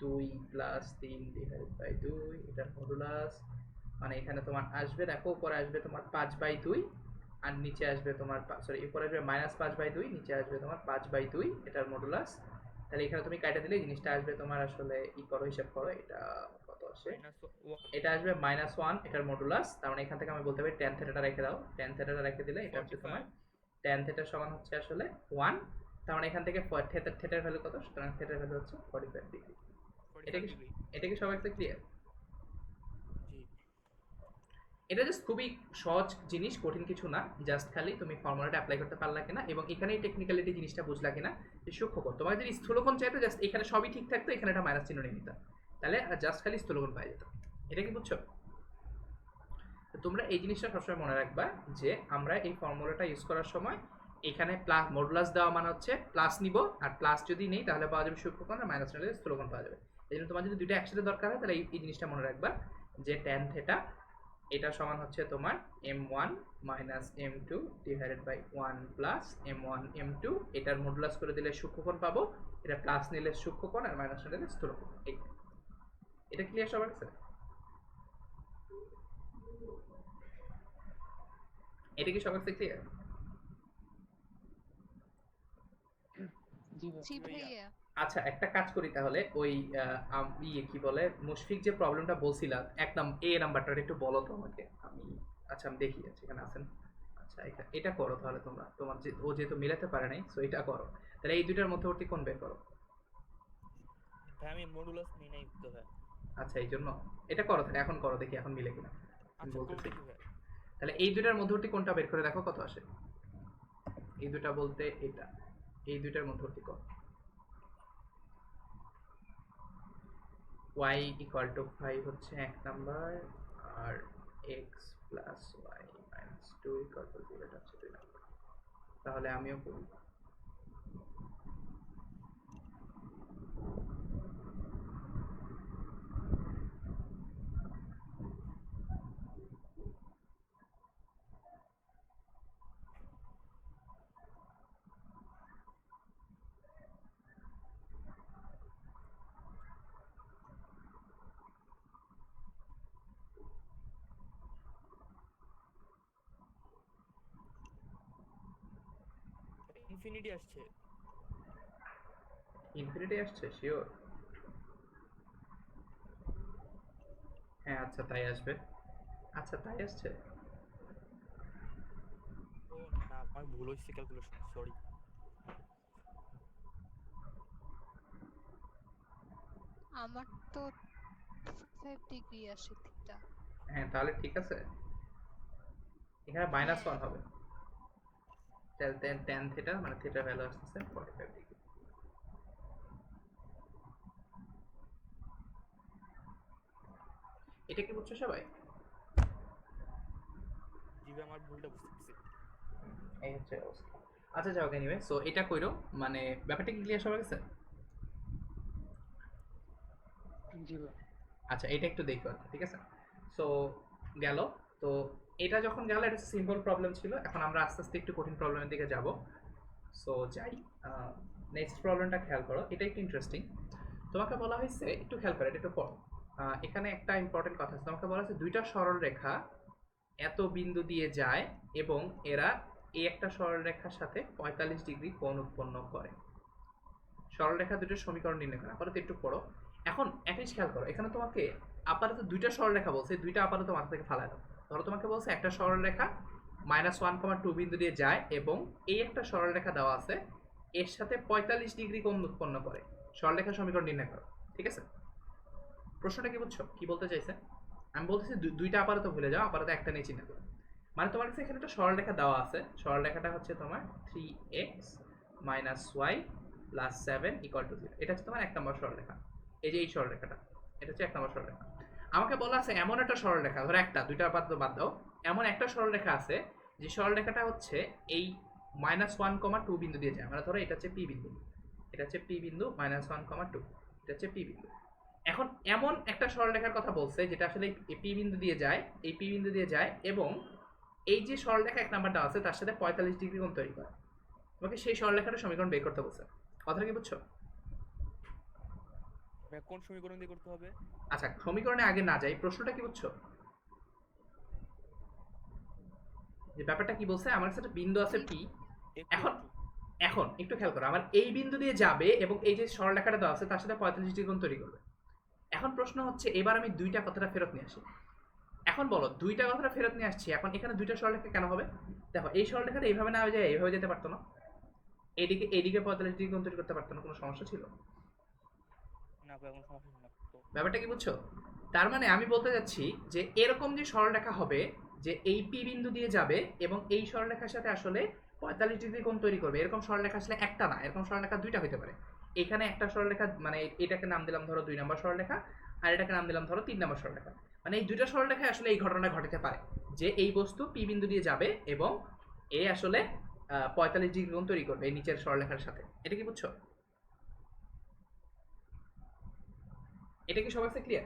2 প্লাস 3 ডিভাইড বাই 2, এটার মডুলাস মানে এখানে তোমার আসবে, দেখো উপরে আসবে তোমার 5/2 আর নিচে আসবে তোমার সরি উপরে আসবে -5/2, নিচে আসবে তোমার 5/2, এটার মডুলাস। তাহলে এখানে তুমি কাটা দিলে জিনিসটা আসবে তোমার আসলে ই করো, হিসাব করো এটা কত আসে, এটা আসবে -1, এটার মডুলাস। তার মানে এখান থেকে আমি বলতে পারি tan থিটাটা রেখে দাও, tan থিটাটা রেখে দিলে এটা হচ্ছে তোমার tan থিটা সমান হচ্ছে আসলে 1, তার মানে এখান থেকে থিটার ভ্যালু কত, সুতরাং থিটার ভ্যালু হচ্ছে 45 ডিগ্রি। এটা কি সবাই একটা ক্লিয়ার? জি এটা জাস্ট খুবই সহজ জিনিস, কঠিন কিছু না, জাস্ট খালি তুমি ফর্মুলাটা অ্যাপ্লাই করতে পারলা কিনা এবং এখানে টেকনিক্যালিটি জিনিসটা বুঝলা কিনা, যে সূক্ষ্মকোণ তোমার যদি স্থূলকোণ চাইতো জাস্ট এখানে সবই ঠিক থাকতো, এখানে একটা মাইনাস চিহ্ন নিয়ে নিতাম, তাহলে জাস্ট খালি স্থূলকোণ পাই যেত। এটা কি বুঝছো? তো তোমরা এই জিনিসটা সবসময় মনে রাখবা যে আমরা এই ফর্মুলাটা ইউজ করার সময় এখানে প্লাস মডুলাস দেওয়া মানে হচ্ছে প্লাস নিব, আর প্লাস যদি নেই তাহলে পাওয়া যাবে সূক্ষ্মকোণ, আর মাইনাস নিলে স্থূলকোণ পাওয়া যাবে। এই জন্য তোমার যদি দুইটা একসাথে দরকার হয় তাহলে এই জিনিসটা মনে রাখবা যে tan থিটা এটা সমান হচ্ছে তোমার m1 minus m2 divided by 1 plus m1 m2, এটার মডুলাস করে দিলে সূক্ষ্মকোণ পাবো, এটা প্লাস নিলে সূক্ষ্মকোণ আর মাইনাস নিলে স্থূলকোণ। এটা ক্লিয়ার সবার কাছে? এটা কি সবার কাছে ক্লিয়ার? জি ভাইয়া। আচ্ছা একটা কাজ করি তাহলে, ওই ইয়ে কি বলে মুশফিক যে প্রবলেমটা বলছিলাম এ নাম্বারটা একটু বলো তো আমাকে, আমি আচ্ছা আমি দেখি আছে এখানে আছেন। আচ্ছা এটা করো তাহলে, তোমরা তোমার যে ও যেহেতু মিলাতে পারে নাই সো এটা করো। তাহলে এই দুইটার মধ্যবর্তী কোণ বের করো। ভাই আমি মডুলাস নিয়ে নাই তো ভাই। আচ্ছা এই জন্য এটা করো, তাহলে এখন করো দেখি এখন মিলে কিনা। আমি আচ্ছা বলতেছি কোনটা কি ভাই? তাহলে এই দুইটার মধ্যবর্তী কোণটা বের করে দেখো কত আসে। এই দুইটা বলতে এটা, এই দুইটার মধ্যবর্তী কোণ y equal to 5 হচ্ছে 1 number, R x plus y minus 2 equal to 0 এটা হচ্ছে 2 নাম্বার। তাহলে আমিও করি, ইনফিনিটি আসছে। ইনফিনিটি আসছে শিওর? হ্যাঁ আচ্ছা তাই আসবে, আচ্ছা তাই আসছে। ও না আমার ভুল হইছে ক্যালকুলেশন, সরি। আমার তো 5 ডিগ্রি আসে থিটা। হ্যাঁ তাহলে ঠিক আছে, এখানে -1 হবে। তাহলে tan থিটা মানে থিটার ভ্যালু আসতেছে 45 ডিগ্রি। এটা কি বুঝছো সবাই? জি ভাই আমার ভুলটা বুঝতে পারছি। এই হচ্ছে অবস্থা। আচ্ছা যাও, এনিওয়ে সো এটা কইরো, মানে ব্যাপারটা কি ক্লিয়ার সবার কাছে? জি ভাই। আচ্ছা এটা একটু দেখো, ঠিক আছে? সো গেল। তো এটা যখন গেল, এটা সিম্পল প্রবলেম ছিল। এখন আমরা আস্তে আস্তে একটু কঠিন প্রবলেমের দিকে যাব। সো যাই, নেক্সট প্রবলেমটা খেয়াল করো, এটা একটু ইন্টারেস্টিং। তোমাকে বলা হয়েছে, একটু খেয়াল করো, এটা একটু পড়ো। এখানে একটা ইম্পর্টেন্ট কথা আছে, তোমাকে বলা হয়েছে দুইটা সরল রেখা এত বিন্দু দিয়ে যায় এবং এরা এই একটা সরলরেখার সাথে 45 ডিগ্রি কোণ উৎপন্ন করে। সরলরেখা দুটোর সমীকরণ নির্ণয় করা। আপাতত একটু পড়ো। এখন একটা জিনিস খেয়াল করো, এখানে তোমাকে আপাতত দুইটা সরলরেখা বলছে, দুইটা আপাতত মাথা থেকে ফালায় দাও। ধরো তোমাকে বলছে একটা সরলরেখা -1,2 বিন্দু দিয়ে যায় এবং এই একটা সরলরেখা দেওয়া আছে, এর সাথে 45 ডিগ্রি কোণ উৎপন্ন করে। সরলরেখার সমীকরণ নির্ণয় করো, ঠিক আছে? প্রশ্নটা কি বুঝছো, কি বলতে চাইছে? আমি বলতেছি দুইটা আপাতত ভুলে যাও, আপাতত একটা নিয়ে চিন্তা করো। মানে তোমার কাছে এখানে একটা সরলরেখা দেওয়া আছে, সরলরেখাটা হচ্ছে তোমার 3x - y + 7 = 0। এটা হচ্ছে তোমার 1 নম্বর সরলরেখা। এই যে এই সরলরেখাটা, এটা হচ্ছে 1 নম্বর সরলরেখা। আমাকে বলা আছে এমন একটা সরলরেখা, ধরো একটা, দুইটা আপাতত বাদ দাও, এমন একটা সরলরেখা আছে যে সরলরেখাটা হচ্ছে এই -1,2 বিন্দু দিয়ে যায়। মানে ধরো এটা হচ্ছে পি বিন্দু, এটা হচ্ছে পি বিন্দু, -1,2, এটা হচ্ছে পি বিন্দু। এখন এমন একটা সরলরেখার কথা বলছে যেটা আসলে এই পি বিন্দু দিয়ে যায়, এই পি বিন্দু দিয়ে যায় এবং এই যে সরলরেখা 1 নাম্বারটা আছে তার সাথে 45 ডিগ্রি কোণ তৈরি করে। তোমাকে সেই সরলরেখাটার সমীকরণ বের করতে বলছে। কথাটা কি বুঝছো? ভাই কোন সমীকরণ দিয়ে করতে হবে? আচ্ছা সমীকরণে আগে না যাই, প্রশ্নটা কি বুঝছো? যে ব্যাপারটা কি বলছে, আমার কাছে একটা বিন্দু আছে পি। একটু এখন একটু। এখন একটু খেয়াল করো, আমার এই বিন্দু দিয়ে যাবে এবং এই যে সরলরেখাটা দেওয়া আছে তার সাথে 45 ডিগ্রি কোণ তৈরি করবে। এখন প্রশ্ন হচ্ছে এবার আমি দুইটা কথাটা ফেরত নিয়ে আসি। এখন বলো দুইটা কথাটা ফেরত নিয়ে আসছি, এখন এখানে দুইটা সরলরেখা কেন হবে? দেখো এই সরলরেখাটা এইভাবে না যায়, এইভাবে যেতে পারতো না? এদিকে 45 ডিগ্রি কোণ তৈরি করতে পারতো না? কোনো সমস্যা ছিল? না ভাই কোনো সমস্যা না তো। ব্যাপারটা কি বুঝছো? তার মানে আমি বলতে যাচ্ছি যে এরকম যে সরলরেখা হবে, যে এই পি বিন্দু দিয়ে যাবে এবং এই সরলরেখার সাথে আসলে 45 ডিগ্রি কোণ তৈরি করবে, এরকম সরলরেখা আসলে একটা না, এরকম সরলরেখা দুইটা হতে পারে। এখানে একটা সরলরেখা, মানে এটাকে নাম দিলাম ধরো 2 নম্বর সরলরেখা, আর এটাকে নাম দিলাম ধরো 3 নম্বর সরলরেখা। মানে এই দুইটা সরলরেখায় আসলে এই ঘটনা ঘটাতে পারে যে এই বস্তু পি বিন্দু দিয়ে যাবে এবং এ আসলে 45 ডিগ্রি কোণ তৈরি করবে এই নিচের সরলরেখার সাথে। এটা কি বুঝছো? এটা কি সবার কাছে ক্লিয়ার?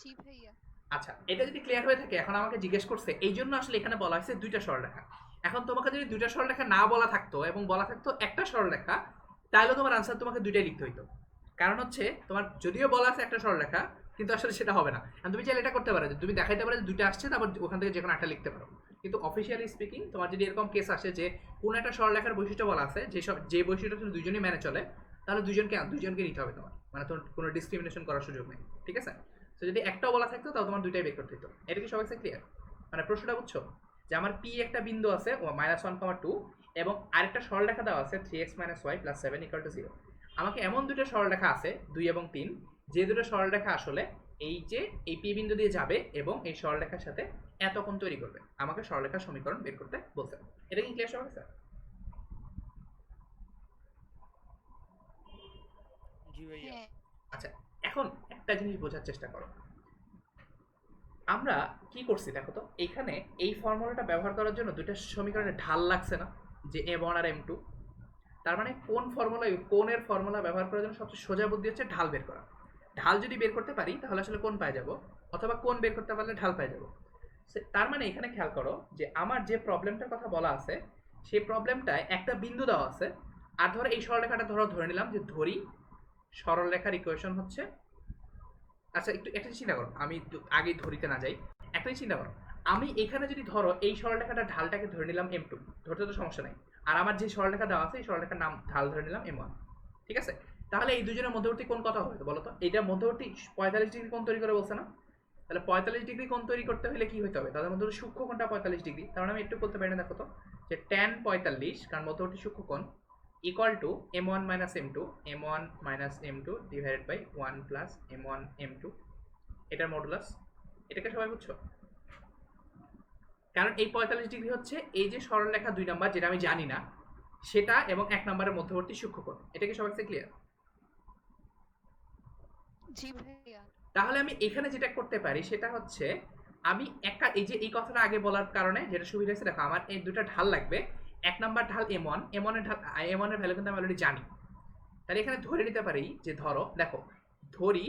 জি ভাইয়া। আচ্ছা এটা যদি ক্লিয়ার হয়ে থাকে, এখন আমাকে জিজ্ঞেস করছে এই জন্য আসলে এখানে বলা হয়েছে দুইটা সরলরেখা। এখন তোমাকে যদি দুইটা সরলরেখা না বলা থাকতো এবং বলা থাকতো একটা সরলরেখা, তাহলে তোমার আনসার তোমাকে দুইটাই লিখতে হইতো। কারণ হচ্ছে তোমার যদিও বলা আছে একটা সরলরেখা, কিন্তু আসলে সেটা হবে না। আর তুমি চাইলে এটা করতে পারো যে তুমি দেখাইতে পারো যে দুইটা আসছে, তারপর ওখান থেকে যে কোনো একটা লিখতে পারো। কিন্তু অফিসিয়ালি স্পিকিং তোমার যদি এরকম কেস আসে যে কোনো একটা সরলরেখার বৈশিষ্ট্য বলা আছে, যে বৈশিষ্ট্য তুমি দুজনেই মেনে চলে, তাহলে দুজনকে নিতে হবে তোমার, মানে তোমার কোনো ডিসক্রিমিনেশন করার সুযোগ নেই, ঠিক আছে? তো যদি একটাও বলা থাকতো তাও তোমার দুইটাই বের করতে হতো। এটা কি সবার কাছে ক্লিয়ার? মানে প্রশ্নটা বুঝছো যে আমার পি একটা বিন্দু আছে -1,2 এবং আরেকটা সরলরেখা দেওয়া আছে 3x - y + 7 = 0। আমাকে এমন দুটো সরলরেখা আছে 2 এবং 3, যে দুটো সরলরেখা আসলে এই যে এই পি বিন্দু দিয়ে যাবে এবং এই সরলরেখার সাথে এত কোণ তৈরি করবে। আমাকে সরলরেখার সমীকরণ বের করতে বলছে। এটা কি ক্লিয়ার সবার কাছে? জি ভাইয়া। হ্যাঁ। আচ্ছা এখন একটা জিনিস বোঝার চেষ্টা করো, আমরা কি করছি দেখো তো, এইখানে এই ফর্মুলাটা ব্যবহার করার জন্য দুইটা সমীকরণে ঢাল লাগছে না, যে m1 আর m2। তার মানে কোণের ফর্মুলা ব্যবহার করার জন্য সবচেয়ে সোজা বুদ্ধি হচ্ছে ঢাল বের করা। ঢাল যদি বের করতে পারি তাহলে আসলে কোণ পেয়ে যাব, অথবা কোণ বের করতে পারলে ঢাল পেয়ে যাব। তার মানে এখানে খেয়াল করো যে আমার যে প্রবলেমটার কথা বলা আছে, সেই প্রবলেমটায় একটা বিন্দু দেওয়া আছে। আর ধরো এই সরলরেখাটা ধরে নিলাম যে ধরি সরলরেখার ইকুয়েশন হচ্ছে, আচ্ছা একটু একটা চিন্তা করো, আমি একটু আগে ধরিতে না যাই, একটা চিন্তা করো, আমি এখানে যদি ধরো এই সরলরেখাটা ঢালটাকে ধরে নিলাম m2, ধরতে তো সমস্যা নাই। আর আমার যে সরলরেখা দেওয়া আছে এই সরলরেখার নাম ঢাল ধরে নিলাম m1, ঠিক আছে? তাহলে এই দুজনের মধ্যবর্তী কোণ কত হবে বলো তো? এটা মধ্যবর্তী 45 ডিগ্রি কোণ তৈরি করে বলছে না? তাহলে 45 ডিগ্রি কোণ তৈরি করতে হলে কি হতে হবে? তাদের মধ্যে সূক্ষ্ম কোণটা 45 ডিগ্রি। তার মানে আমি একটু বলতে পারি না, দেখো তো, যে tan 45, কারণ মধ্যবর্তী সূক্ষ্ম কোণ, = m1 - m2, m1 - m2 / 1 + m1 m2, এটার মডুলাস। এটাকে সবাই বুঝছো? কারণ এই 45 ডিগ্রি হচ্ছে এই যে সরলরেখা 2 নাম্বার যেটা আমি জানি না সেটা এবং 1 নাম্বারের মধ্যবর্তী সূক্ষ্মকোণ। এটা কি সবার কাছে ক্লিয়ার? জি ভাইয়া। তাহলে আমি এখানে যেটা করতে পারি সেটা হচ্ছে আমি একা এই যে এই কথাটা আগে বলার কারণে যেটা সুবিধা হয়েছে, দেখো আমার এই দুটো ঢাল লাগবে। 1 নাম্বার ঢাল M1, M1 এর ঢাল M1 এর ভ্যালু কিন্তু আমি অলরেডি জানি। তাহলে এখানে ধরে নিতে পারি যে ধরো দেখো ধরি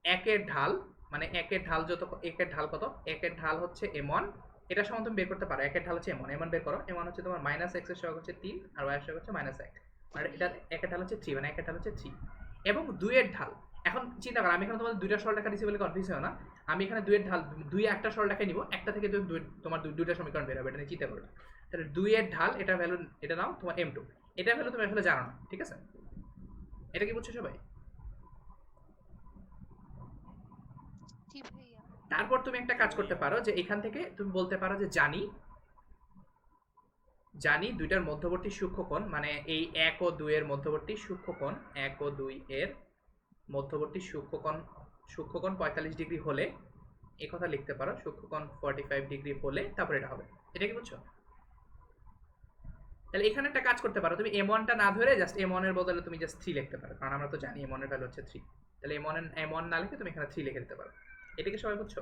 একের ঢাল মানে একের ঢাল যত একের ঢাল কত, একের ঢাল হচ্ছে M1, এটা সমান তুমি বের করতে পারো। একের ঢাল হচ্ছে M1, M1 বের করো। M1 হচ্ছে তোমার -x এর সহগ হচ্ছে 3 আর y এর সহগ হচ্ছে -1, মানে এটা একের ঢাল হচ্ছে 3, মানে একের ঢাল হচ্ছে 3 এবং 2 এর ঢাল। এখন চিন্তা করো আমি এখানে তোমাদের দুইটা সরলরেখা দিছি বলে কনফিউজ হয় না। আমি এখানে 2 এর ঢাল 2 একটা সরলরেখা নিব, একটা থেকে তোমার দুইটা সমীকরণ বের হবে, এটা নিয়ে চিন্তা করো না। তাহলে 2 এর ঢাল এটা ভ্যালু এটা নাও তোমার M2, এটা ভ্যালু তুমি আসলে জানো না, ঠিক আছে? এটা কি বুঝছো সবাই? জি ভাইয়া। তারপর তুমি একটা কাজ করতে পারো যে এখান থেকে তুমি বলতে পারো যে জানি জানি দুইটার মধ্যবর্তী সূক্ষ্মকোণ মানে এই 1 ও 2 এর মধ্যবর্তী সূক্ষ্মকোণ 1 ও 2 এর মধ্যবর্তী সূক্ষ্মকোণ 45 ডিগ্রি হলে এই কথা লিখতে পারো, সূক্ষ্মকোণ 45 ডিগ্রি হলে তারপর এটা হবে। এটা কি বুঝছো? তাহলে এখানে একটা কাজ করতে পারো, তুমি M1 টা না ধরে জাস্ট M1 এর বদলে তুমি জাস্ট 3 লিখতে পারো, কারণ আমরা তো জানি M1 এর ভ্যালু হচ্ছে 3। তাহলে M1 না লিখে তুমি এখানে 3 লিখে দিতে পারো। এটা কি সবাই বুঝছো?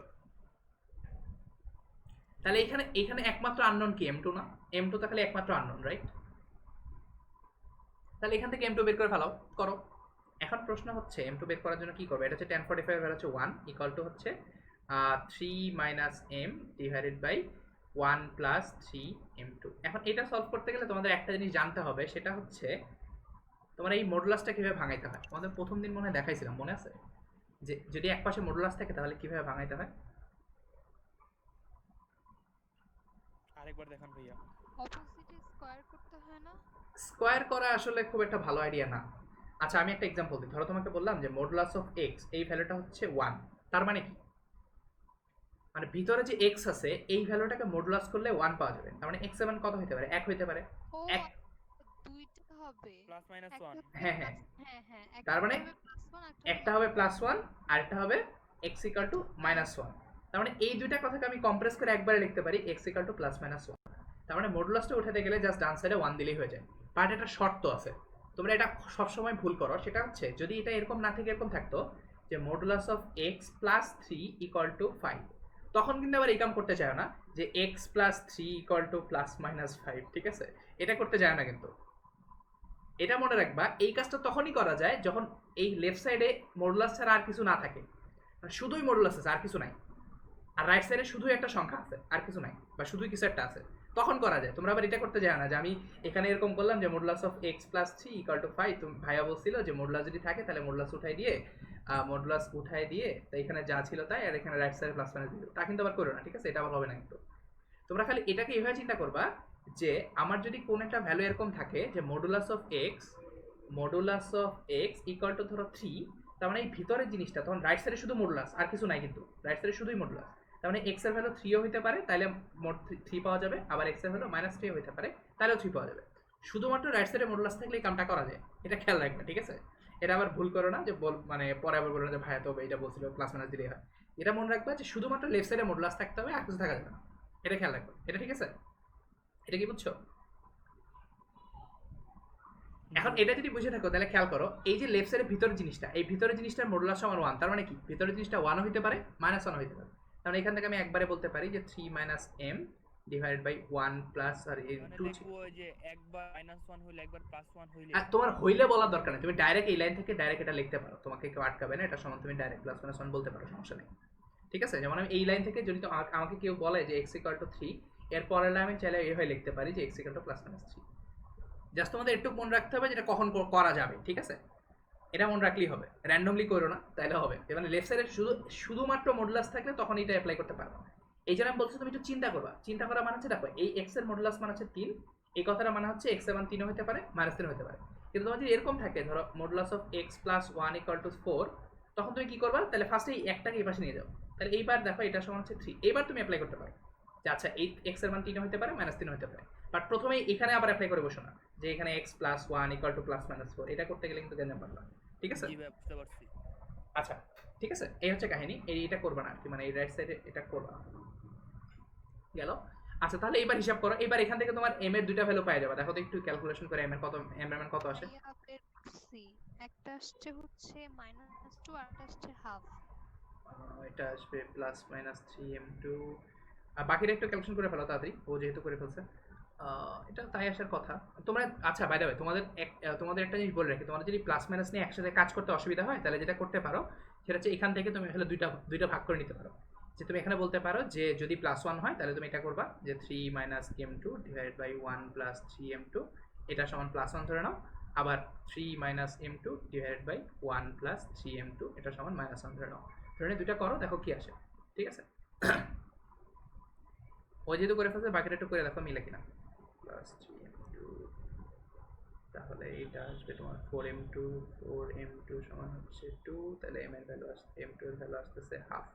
তাহলে এখানে এখানে একমাত্র আননোন কি M2 না? M2 তো খালি একমাত্র আননোন, রাইট? তাহলে এখান থেকে M2 বের করে ফেলাও, করো। এখন প্রশ্ন হচ্ছে M2 বের করার জন্য কি করবে? এটা হচ্ছে tan 45 এর ভ্যালু হচ্ছে 1 ইকুয়াল টু হচ্ছে 3 - m divided by 1 plus 3m2। এখন এটা সলভ করতে গেলে তোমাদের একটা জিনিস জানতে হবে, সেটা হচ্ছে তোমার এই মডুলাসটা কিভাবে ভাঙাইতে হয়। তোমাদের প্রথম দিন মনে হয় দেখাইছিলাম, মনে আছে? যে যদি এক পাশে মডুলাস থাকে তাহলে কিভাবে ভাঙাইতে হয়। আরেকবার দেখান ভাইয়া। অপোজিটে স্কয়ার করতে হয় না? স্কোয়ার করা আসলে খুব একটা ভালো আইডিয়া না। আচ্ছা আমি একটা এক্সাম্পল দিই। ধরো তোমাকে বললাম যে মডুলাস অফ এক্স এই ভ্যালুটা হচ্ছে 1, তার মানে কি? মানে ভিতরে যে এক্স আছে এই ভ্যালুটাকে মডুলাস করলে 1 পাওয়া যাবে। তার মানে এক্স এর মান কত হতে পারে? 1 হতে পারে। ও এক, দুইটা হবে। প্লাস মাইনাস একটা 1। হবে হ্যাঁ হ্যাঁ, হ্যাঁ হ্যাঁ, তার একটা মানে হবে +1 একটা হবে +1 আর একটা হবে x = -1। তার মানে এই দুইটা কথাকে আমি কম্প্রেস করে একবারে লিখতে পারি x = +-1। তার মানে মডুলাসটা উঠাতে গেলে জাস্ট ডান সাইডে 1 দিলেই হয়ে যায়। বাট এটা শর্ত আছে, তোমরা এটা সবসময় ভুল করো। সেটা হচ্ছে যদি এটা এরকম না থেকে এরকম থাকতো যে মডুলাস অফ x + 3 = 5, তখন কিন্তু আবার এই কাম করতে চায় না যে x + 3 = +-5, ঠিক আছে? এটা করতে যায় না কিন্তু। এটা মনে রাখবা, এই কাজটা তখনই করা যায় যখন এই লেফট সাইডে মডুলাস ছাড়া আর কিছু না থাকে, মানে শুধুই মডুলাস আছে আর কিছু নাই, আর রাইট সাইডে শুধুই একটা সংখ্যা আছে আর কিছু নাই, বা শুধুই কিছু একটা আছে, তখন করা যায়। তোমরা আবার এটা করতে যায় না যে আমি এখানে এরকম করলাম যে মডুলাস অফ x + 3 = 5, তুমি ভাইয়া বলছিল যে মডুলাস যদি থাকে তাহলে মডুলাস উঠাই দিয়ে তো এখানে যা ছিল তাই, আর এখানে রাইট সাইডে প্লাস মাইনাস দিল, তা কিন্তু আবার করো না, ঠিক আছে? এটা আবার হবে না কিন্তু। তোমরা খালি এটাকে এভাবে চিন্তা করবা যে আমার যদি কোন একটা ভ্যালু এরকম থাকে যে modulus of x equal to ধরো 3, তার মানে এই ভিতরের জিনিসটা তখন রাইট সাইডে শুধু মডুলাস আর কিছু নাই, কিন্তু রাইট সাইডে শুধুই মডুলাস। তার মানে x এর ভ্যালু 3 ও হতে পারে, তাহলে মোট 3 পাওয়া যাবে, আবার x এর ভ্যালু -3 হতে পারে, তাহলেও 3 পাওয়া যাবে। শুধুমাত্র রাইট সাইডে মডুলাস থাকলে এই কামটা করা যায়, এটা খেয়াল রাখবে, ঠিক আছে? এটা আবার ভুল করো না যে মানে পরে আবার বলো না যে ভাইয়া তো এটা বলছিল প্লাস মাইনাস দিলেই হয়। এটা মনে রাখবে যে শুধুমাত্র লেফট সাইডে মডুলাস থাকতে হবে, আর কিছু থাকা যাবে না। এটা খেয়াল রাখবে, এটা ঠিক আছে? এটা কি বুঝছো? এখন এটা যদি বুঝে থাকো তাহলে খেয়াল করো, এই যে লেফট সাইডের ভিতরের জিনিসটা, এই ভিতরের জিনিসটার মডুলাস সমান 1, তার মানে কি ভিতরের জিনিসটা 1 ও হতে পারে -1 ও হতে পারে। তার মানে এখান থেকে আমি একবারে বলতে পারি যে 3 - m ডিভাইডেড বাই 1 প্লাস আর এই মানে 2। লিখবো যে একবার -1 হইলে একবার +1 হইলে। আর তোমার হইলে বলার দরকার নেই, তুমি ডাইরেক্ট এই লাইন থেকে ডাইরেক্ট এটা লিখতে পারো, তোমাকে কেউ আটকাবে না। এটা সমান তুমি ডাইরেক্ট +-1 বলতে পারো, সমস্যা নেই, ঠিক আছে? যেমন আমি এই লাইন থেকে যদি আমাকে কেউ বলে যে x = 3, এর পরের লাইন আমি চাইলে এইভাবে লিখতে পারি যে x = +-3। জাস্ট তোমাদের একটু মনে রাখতে হবে যেটা কখন করা যাবে, ঠিক আছে? এটা মনে রাখলেই হবে, র্যান্ডমলি করো না, তাহলে হবে। মানে লেফট সাইডে শুধুমাত্র মডুলাস থাকলে তখন এটা অ্যাপ্লাই করতে পারবে না। এই জন্য আমি বলছি তুমি একটু চিন্তা করবা। চিন্তা করা মানে হচ্ছে দেখো এই x এর মডুলাস মানে হচ্ছে 3, এই কথাটা মানে হচ্ছে x এর মান 3 হতে পারে -3 হতে পারে। কিন্তু তোমার যদি এরকম থাকে ধরো মডুলাস অফ x + 1 = 4, তখন তুমি কি করবা? তাহলে ফার্স্টে এই একটাকে এই পাশে নিয়ে যাও। তাহলে এইবার দেখো এটা সমান হচ্ছে 3, এইবার তুমি অ্যাপ্লাই করতে পারো যে আচ্ছা এই x এর মান 3 হতে পারে -3 হতে পারে। বাট প্রথমে এখানে আবার অ্যাপ্লাই করে বসো না যে এখানে x + 1 = +-4, এটা করতে গেলে কিন্তু গেঞ্জাম পারবা, ঠিক আছে? জি ভাই, বুঝতে পারছি। আচ্ছা ঠিক আছে, এই হচ্ছে কাহিনী। এটা করবা না আর কি, মানে এই রাইট সাইডে এটা করবা না। গেল। আচ্ছা তাহলে এবার হিসাব করো, এবার এখান থেকে তোমার m এর দুইটা ভ্যালু পেয়ে যাবে। দেখো তো একটু ক্যালকুলেশন করে m এর মান কত আসে। ভাইয়া বের করছি। একটা আসছে হচ্ছে -2 আর একটা আসছে হাফ। এটা আসবে +-3m2। আর বাকিটা একটু ক্যালকুলেশন করে ফেলো তাড়াতাড়ি, ও যেহেতু করে ফেলছে। এটা তাই আসার কথা। তোমরা আচ্ছা বাই দ্য ওয়ে তোমাদের একটা জিনিস বলে রাখি, তোমাদের যদি প্লাস মাইনাস নিয়ে একসাথে কাজ করতে অসুবিধা হয় তাহলে যেটা করতে পারো সেটা হচ্ছে এখান থেকে তুমি আসলে দুইটা ভাগ করে নিতে পারো। যে তুমি এখানে বলতে পারো যে যদি +1 হয় তাহলে তুমি এটা করবা যে 3 - m2 ডিভাইডেড বাই 1 + 3m2 এটা সমান +1 ধরে নাও। আবার 3 - m2 ডিভাইডেড বাই 1 + 3m2 এটা সমান -1 ধরে নাও। ধরে নিয়ে দুইটা করো, দেখো কি আসে। ঠিক আছে, ও যেহেতু করে ফেলছে বাকিটা একটু করে দেখো মিলে কিনা। +3m2 তাহলে এটা আসবে তোমার 4m2 সমান হচ্ছে 2, তাহলে m এর ভ্যালু আসছে m2 এর ভ্যালু আসতেছে হাফ।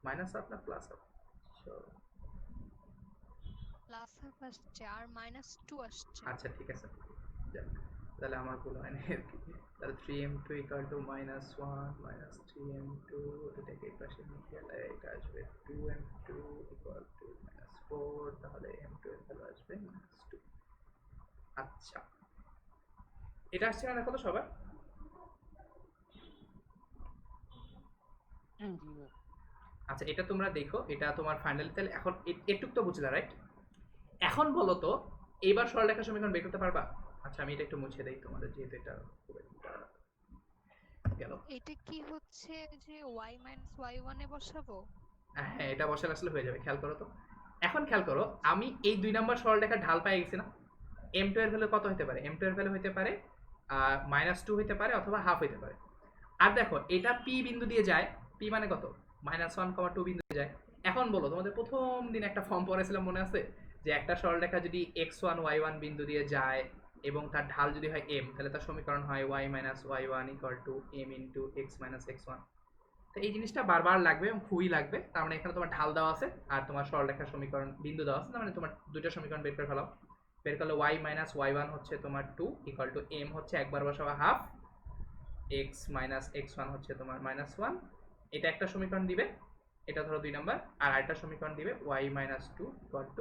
মাইনাস হাফ না প্লাস হাফ? প্লাস হাফ আসছে আর -2 আসছে। আচ্ছা ঠিক আছে, যাক, তাহলে আমার ভুল হয়নি আর কি। তাহলে 3m2 = -1 - 3m2, এটাকে এই পাশে নিয়ে গেলে এটা আসবে 2m2 = -4, তাহলে m2 এর ভ্যালু আসবে -2। আচ্ছা এটা আসছে না দেখো তো সবার। জি ভাইয়া। আচ্ছা এটা তোমরা দেখো, এটা তোমার ফাইনালি তাহলে এখন এটুক তো বুঝলা রাইট। এখন বলো তো এইবার সরলরেখা সমীকরণ বের করতে পারবা? আচ্ছা আমি এটা একটু মুছে দেই তোমাদের, যেহেতু এটা খুব একটা গেল। এটা কি হচ্ছে যে y - y1 এ বসাবো? হ্যাঁ এটা বসালে আসলে হয়ে যাবে, খেয়াল করো তো। এখন খেয়াল করো, আমি এই 2 নম্বর সরলরেখার ঢাল পেয়ে গেছি না। m2 এর ভ্যালু কত হতে পারে? m2 এর ভ্যালু হতে পারে -2 হতে পারে অথবা হাফ হতে পারে। আর দেখো এটা p বিন্দু দিয়ে যায়, p মানে কত? -1,2 বিন্দু দিয়ে যায়। এখন বলো তোমাদের প্রথম দিন একটা ফর্ম পড়েছিলাম মনে আছে, যে একটা সরলরেখা যদি x1 y1 বিন্দু দিয়ে যায় এবং তার ঢাল যদি হয় m, তাহলে তার সমীকরণ হয় y - y1 = m × x - x1। তো এই জিনিসটা বারবার লাগবে এবং খুবই লাগবে। তার মানে এখানে তোমার ঢাল দেওয়া আছে আর তোমার সরলরেখার সমীকরণ বিন্দু দেওয়া আছে, তার মানে তোমার দুইটা সমীকরণ বের করে ফেলাও। বের করলে y - y1 হচ্ছে তোমার 2 = m হচ্ছে একবার বসাবা হাফ, x - x1 হচ্ছে তোমার -1। এটা একটা সমীকরণ দিবে, এটা ধরো 2 নাম্বার। আর আরেকটা সমীকরণ দিবে y - 2 =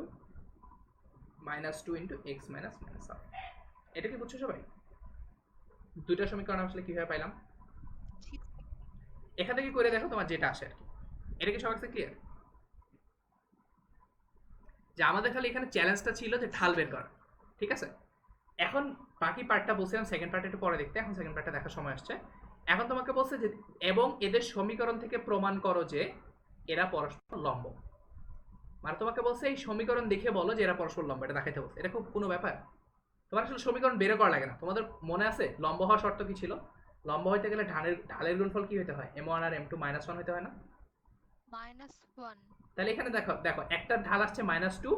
-2 × x - -1। এটা কি বুঝছো সবাই? দুইটা সমীকরণ আসলে কিভাবে পাইলাম? ঠিক। এখান থেকে করে দেখো তোমার যেটা আসে আর কি। এটা কি সবার কাছে ক্লিয়ার? যে আমাদের খালি এখানে চ্যালেঞ্জটা ছিল যে ঢাল বের করা, ঠিক আছে। এখন বাকি পার্টটা বলছিলাম সেকেন্ড পার্ট একটু পরে দেখতে, এখন সেকেন্ড পার্টটা দেখার সময় আসছে। এখন তোমাকে বলছে যে এবং এদের সমীকরণ থেকে প্রমাণ করো যে এরা পরস্পর লম্ব। মানে তোমাকে বলছে এই সমীকরণ দেখে বলো যে এরা পরস্পর লম্ব, এটা দেখাইতে বলছে। এটা খুব কোনো ব্যাপার, তোমার আসলে সমীকরণ বের করা লাগে না। তোমাদের মনে আছে লম্ব হওয়ার শর্ত কি ছিল? লম্ব হইতে গেলে ঢালের গুণফল কি হতে হয়? m1 আর m2 -1 হতে হয় না? -1। তাহলে এখানে দেখো দেখো একটা ঢাল আসছে -2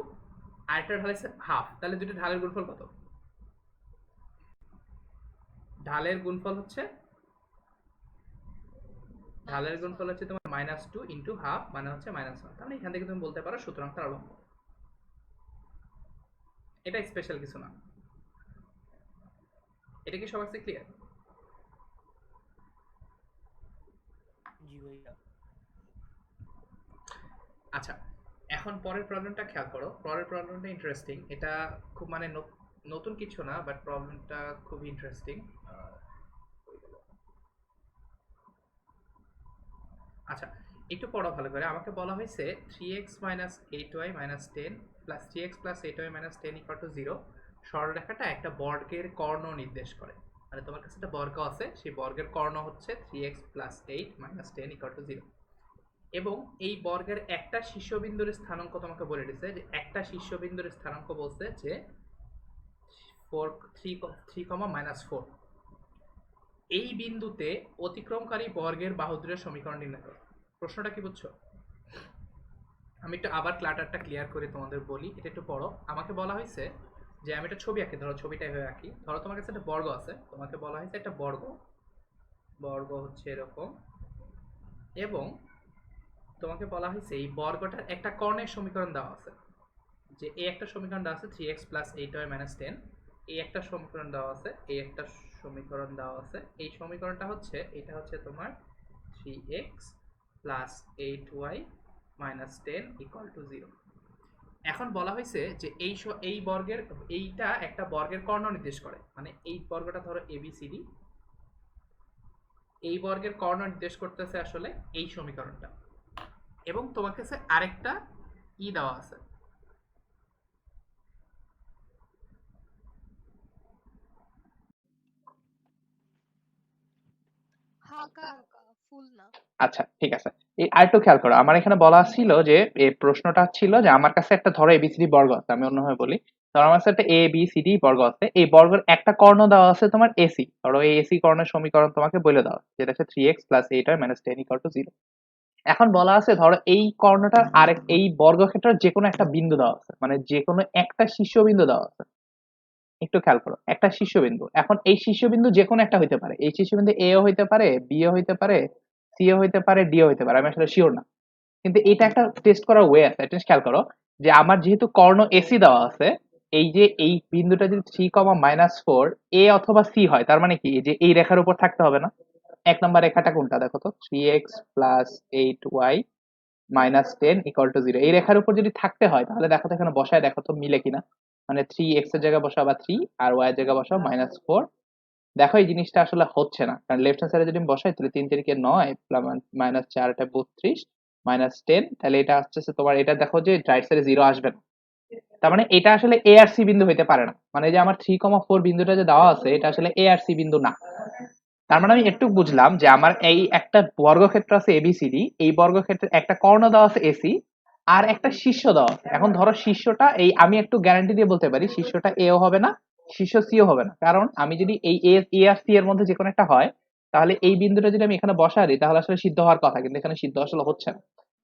আর একটা ঢাল আসছে হাফ, তাহলে দুটো ঢালের গুণফল কত? ঢালের গুণফল হচ্ছে তোমার -2 × হাফ, মানে হচ্ছে -1। তাহলে এখান থেকে তুমি বলতে পারো সুতরাং তারা লম্ব। এটা স্পেশাল কিছু না। এটা কি সবার কাছে ক্লিয়ার? জি ভাইয়া। আচ্ছা এখন পরের প্রবলেমটা খেয়াল করো। পরের প্রবলেমটা ইন্টারেস্টিং। এটা খুব মানে নতুন কিছু না, বাট প্রবলেমটা খুব ইন্টারেস্টিং। আচ্ছা একটু পড়ো ভালো করে। আমাকে বলা হয়েছে 3x - 8y - 10 + 3x + 8y - 10 = 0 সরলরেখাটা একটা বর্গের কর্ণ নির্দেশ করে। মানে তোমার কাছে একটা বর্গ আছে, সেই বর্গের কর্ণ হচ্ছে 3x + 8 - 10 = 0 এবং এই বর্গের একটা শীর্ষবিন্দুর স্থানাঙ্ক তোমাকে বলে দিয়েছে, যে একটা শীর্ষবিন্দুর স্থানাঙ্ক বলছে যে 3, -4। এই বিন্দুতে অতিক্রমকারী বর্গের বাহু দুটোর সমীকরণ নির্ণয় করো। প্রশ্নটা কি বুঝছো? আমি একটু আবার ক্লাটারটা ক্লিয়ার করে তোমাদের বলি, এটা একটু পড়ো। আমাকে বলা হয়েছে যে আমি একটা ছবি আঁকি, ধরো ছবিটা এভাবে আঁকি। ধরো তোমার কাছে একটা বর্গ আছে, তোমাকে বলা হয়েছে একটা বর্গ হচ্ছে এরকম, এবং তোমাকে বলা হয়েছে এই বর্গটার একটা কর্ণের সমীকরণ দেওয়া আছে। যে এই একটা সমীকরণ দেওয়া আছে 3x + 8y - 10, এই একটা সমীকরণ দেওয়া আছে, এই একটা সমীকরণ দেওয়া আছে। এই সমীকরণটা হচ্ছে এটা হচ্ছে তোমার 3x + 8y - 10 = 0। এখন বলা হয়েছে যে এই বর্গের এইটা একটা বর্গের কর্ণ নির্দেশ করে, মানে এই বর্গটা ধরো ABCD, এই বর্গের কর্ণ নির্দেশ করতেছে আসলে এই সমীকরণটা। এবং তোমার কাছে আরেকটা দেওয়া আছে, হালকা হালকা, ফুল না। আচ্ছা ঠিক আছে, এই আরেকটু খেয়াল করো, আমার এখানে বলা ছিল যে এই প্রশ্নটা ছিল যে আমার কাছে একটা ধরো ABCD বর্গ আছে, আমি অন্যভাবে বলি, ধরো আমার কাছে একটা ABCD বর্গ আছে, এই বর্গের একটা কর্ণ দেওয়া আছে তোমার AC, ধরো এই AC কর্ণের সমীকরণ তোমাকে বলে দেওয়া যেটা হচ্ছে 3x + 8y - 10 = 0। এখন বলা আছে ধরো এই কর্ণটার আরেক এই বর্গক্ষেত্রের যে কোনো একটা বিন্দু দেওয়া আছে, মানে যে কোনো একটা শীর্ষবিন্দু দেওয়া আছে, একটু খেয়াল করো, একটা শীর্ষবিন্দু। এখন এই শীর্ষবিন্দু যে কোনো একটা হইতে পারে, এই শীর্ষবিন্দু A ও হইতে পারে, B ও হইতে পারে, C ও হইতে পারে, D ও হইতে পারে, আমি আসলে শিওর না, কিন্তু এটা একটা টেস্ট করার ওয়ে আছে, এটা খেয়াল করো যে আমার যেহেতু কর্ণ AC দেওয়া আছে, এই যে এই বিন্দুটা যদি 3, -4 A অথবা C হয়, তার মানে কি এই যে এই রেখার উপর থাকতে হবে না? এক নম্বর রেখাটা কোনটা দেখো তো, 3x + 8y - 10 = 0, এই রেখার উপর যদি থাকতে হয় তাহলে দেখো তো এখানে বসায় দেখো তো মিলে কিনা, মানে 3x এর জায়গায় বসাও বা 3 আর y এর জায়গায় বসাও -4, দেখো এই জিনিসটা আসলে হচ্ছে না, কারণ লেফট হ্যান্ড সাইডে যদি আমি বসাই তাহলে 3 3 9 -4 = 32 -10, তাহলে এটা হচ্ছে তোমার, এটা দেখো যে রাইট সাইডে 0 আসবে না, তার মানে এটা আসলে A আর C বিন্দু হইতে পারে না, মানে যে আমার 3, 4 বিন্দুটা যে দেওয়া আছে এটা আসলে A আর C বিন্দু না। তার মানে আমি একটু বুঝলাম যে আমার এই একটা বর্গক্ষেত্র আছে ABCD, এই বর্গক্ষেত্রের একটা কর্ণ দেওয়া আছে AC আর একটা শীর্ষ দেওয়া আছে। এখন ধরো শীর্ষটা এই, আমি একটু গ্যারান্টি দিয়ে বলতে পারি শীর্ষটা A ও হবে না, শীর্ষ C ও হবে না, কারণ আমি যদি এই A আর C এর মধ্যে যে কোনো একটা হয় তাহলে এই বিন্দুটা যদি আমি এখানে বসাই দিই তাহলে আসলে সিদ্ধ হওয়ার কথা, কিন্তু এখানে সিদ্ধ আসলে হচ্ছে না।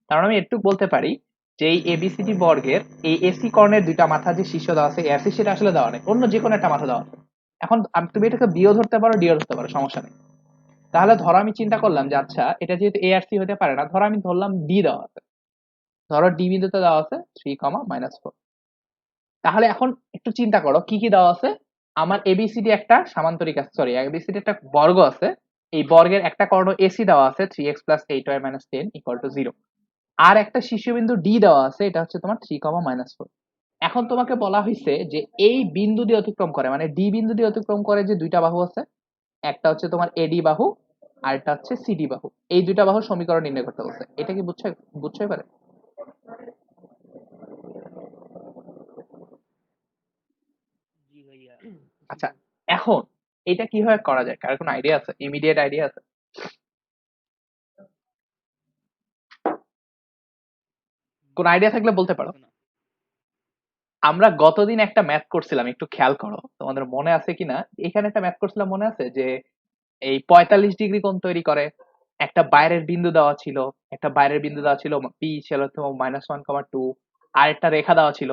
তার মানে আমি একটু বলতে পারি যে এই ABCD বর্গের এই AC কর্ণের দুইটা মাথা যে শীর্ষ দেওয়া আছে AC, সেটা আসলে দেওয়া নেই, অন্য যে কোনো একটা মাথা দেওয়া আছে। এখন তুমি এটাকে B ও ধরতে পারো, D ও ধরতে পারো, সমস্যা নেই। তাহলে ধরো আমি চিন্তা করলাম যে আচ্ছা এটা যেহেতু A আর C হতে পারে না, ধরো আমি ধরলাম D দেওয়া আছে, ধরো D বিন্দুতে দেওয়া আছে 3, -4, তাহলে এখন একটু চিন্তা করো কি কি দেওয়া আছে। আমার ABCD একটা সামান্তরিক আছে, সরি ABCD একটা বর্গ আছে, এই বর্গের একটা কর্ণ AC দেওয়া আছে 3x + 8y - 10 = 0, আর একটা শীর্ষবিন্দু D দেওয়া আছে, এটা হচ্ছে তোমার 3, -4। এখন তোমাকে বলা হয়েছে যে এই বিন্দু দিয়ে অতিক্রম করে, মানে D বিন্দু দিয়ে অতিক্রম করে যে দুইটা বাহু আছে, একটা হচ্ছে তোমার AD বাহু আর একটা হচ্ছে CD বাহু, এই দুইটা বাহুর সমীকরণ নির্ণয় করতে বলছে, এটা কি বুঝছো এবারে? জি ভাইয়া। আচ্ছা, এখন এটা কিভাবে করা যায়, কার কোনো আইডিয়া আছে, ইমিডিয়েট আইডিয়া আছে? কোন আইডিয়া থাকলে বলতে পারো। কিছু না। আমরা গতদিন একটা ম্যাথ করছিলাম, একটু খেয়াল করো তোমাদের মনে আছে কিনা, এখানে একটা ম্যাথ করছিলাম মনে আছে যে এই 45 ডিগ্রি কোণ তৈরি করে, একটা বাইরের বিন্দু দেওয়া ছিল, একটা বাইরের বিন্দু দেওয়া ছিল P ছিল -1, 2, আর একটা রেখা দেওয়া ছিল,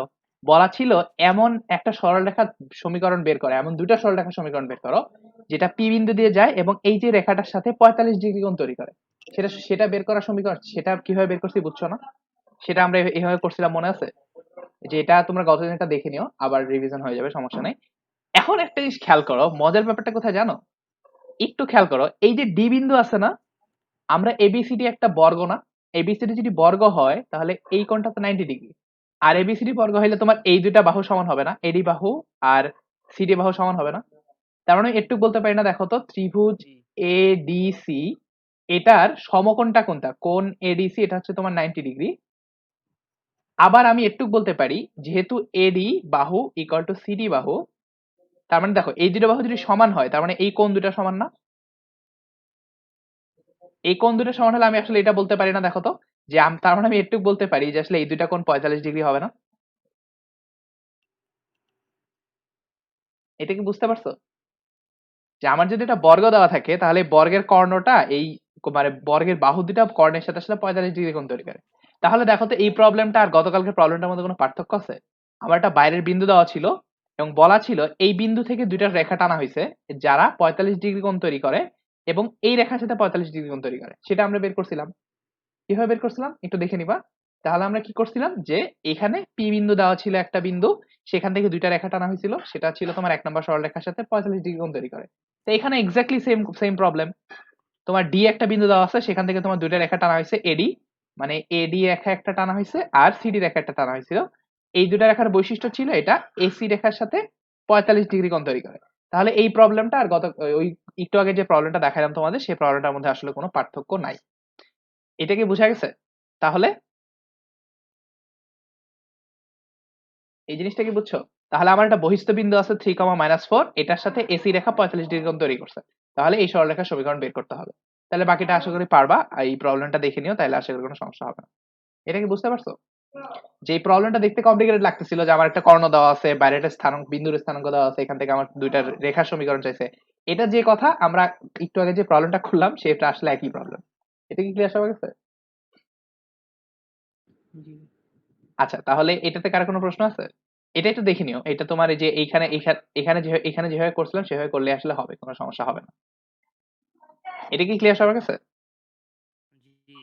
বলা ছিল এমন একটা সরলরেখার সমীকরণ বের করো, এমন দুইটা সরলরেখার সমীকরণ বের করো যেটা P বিন্দু দিয়ে যায় এবং এই যে রেখাটার সাথে 45 ডিগ্রি কোণ তৈরি করে, সেটা সেটা বের করার সমীকরণ, সেটা কিভাবে বের করছি বুঝছো না? সেটা আমরা এইভাবে করছিলাম মনে আছে, যে এটা তোমরা গতদিন একটা দেখে নিও, আবার রিভিশন হয়ে যাবে, সমস্যা নেই। এখন একটা জিনিস খেয়াল করো, মজার ব্যাপারটা কোথায় জানো, একটু খেয়াল করো, এই যে ডি বিন্দু আছে না, আমরা এবিসিডি একটা বর্গ না, এবিসিডি যদি বর্গ হয় তাহলে এই কোণটা তো 90 ডিগ্রি, আর এবিসিডি বর্গ হইলে তোমার এই দুইটা বাহু সমান হবে না, এডি বাহু আর সিডি বাহু সমান হবে না। তার মানে একটু বলতে পারি না, দেখো তো ত্রিভুজ জি। এডিসি এটার সমকোণটা কোনটা, কোণ এডিসি এটা হচ্ছে তোমার 90 ডিগ্রি। আবার আমি একটু বলতে পারি যেহেতু এডি বাহু ইকুয়াল টু সিডি বাহু, তার মানে দেখো এই দুটো বাহু যদি সমান হয় তার মানে এই কোণ দুটো সমান না, এই কোণ দুটো সমান হলে আমি আসলে এটা বলতে পারি না, দেখো তো যে তার মানে আমি একটু বলতে পারি যে আসলে এই দুইটা কোণ 45 ডিগ্রি হবে না। এটা কি বুঝতে পারছো, যে আমার যদি এটা বর্গ দেওয়া থাকে তাহলে বর্গের কর্ণটা এই মানে বর্গের বাহু দুটা কর্ণের সাথে সাথে 45 ডিগ্রি কোণ তৈরি করে। তাহলে দেখো তো এই প্রবলেমটা আর গতকালকের প্রবলেমটার মধ্যে কোনো পার্থক্য আছে? আমার একটা বাইরের বিন্দু দেওয়া ছিল এবং বলা ছিল এই বিন্দু থেকে দুইটা রেখা টানা হয়েছে যারা 45 ডিগ্রি কোণ তৈরি করে এবং এই রেখার সাথে 45 ডিগ্রি কোণ তৈরি করে, সেটা আমরা বের করছিলাম। কিভাবে বের করছিলাম একটু দেখে নিবা। তাহলে আমরা কি করছিলাম যে এখানে পি বিন্দু দেওয়া ছিল একটা বিন্দু, সেখান থেকে দুইটা রেখা টানা হয়েছিল, সেটা ছিল তোমার 1 নম্বর সরলরেখার সাথে 45 ডিগ্রি কোণ তৈরি করে। তো এখানে এক্স্যাক্টলি সেম সেম প্রবলেম, তোমার ডি একটা বিন্দু দেওয়া আছে, সেখান থেকে তোমার দুইটা রেখা টানা হয়েছে এডি, মানে এডি রেখা একটা টানা হয়েছে আর সিডি রেখা একটা টানা হয়েছিল, এই দুটা রেখার বৈশিষ্ট্য ছিল এটা এসি রেখার সাথে 45 ডিগ্রি কোণ তৈরি করে। তাহলে এই প্রবলেমটা আর ওই একটু আগে যে প্রবলেমটা দেখালাম তোমাদের সেই প্রবলেমটার মধ্যে আসলে কোনো পার্থক্য নাই। এটা কি বোঝা গেছে? তাহলে এই জিনিসটা কি বুঝছো? তাহলে আমার একটা বহিস্থ বিন্দু আছে 3, এটার সাথে এসি রেখা 45 ডিগ্রি কোণ তৈরি করছে। তাহলে এই সরলরেখার সমীকরণ বের করতে হবে। তাহলে বাকিটা আশা করি পারবা। এই প্রবলেমটা দেখে নিও, তাহলে আশা করি কোনো সমস্যা হবে না। এটা কি বুঝতে পারছো? যে এই প্রবলেমটা দেখতে কমপ্লিকেটেড লাগতেছিল, যে আমার একটা কর্ণ দেওয়া আছে, বাইরে একটা স্থানাঙ্ক বিন্দুর স্থানাঙ্ক দেওয়া আছে, এখান থেকে আমার দুইটা রেখার সমীকরণ চাইছে। এটা যে কথা আমরা একটু আগে যে প্রবলেমটা খুললাম সেটা আসলে একই প্রবলেম। এটা কি ক্লিয়ার হয়ে গেছে? জি আচ্ছা, তাহলে এটাতে কার কোনো প্রশ্ন আছে? এটা একটু দেখে নিও। এটা তোমার এই যে এখানে যেভাবে করছিলাম সেভাবে করলে আসলে হবে, কোনো সমস্যা হবে না। এটা কি ক্লিয়ার সবার কাছে? জি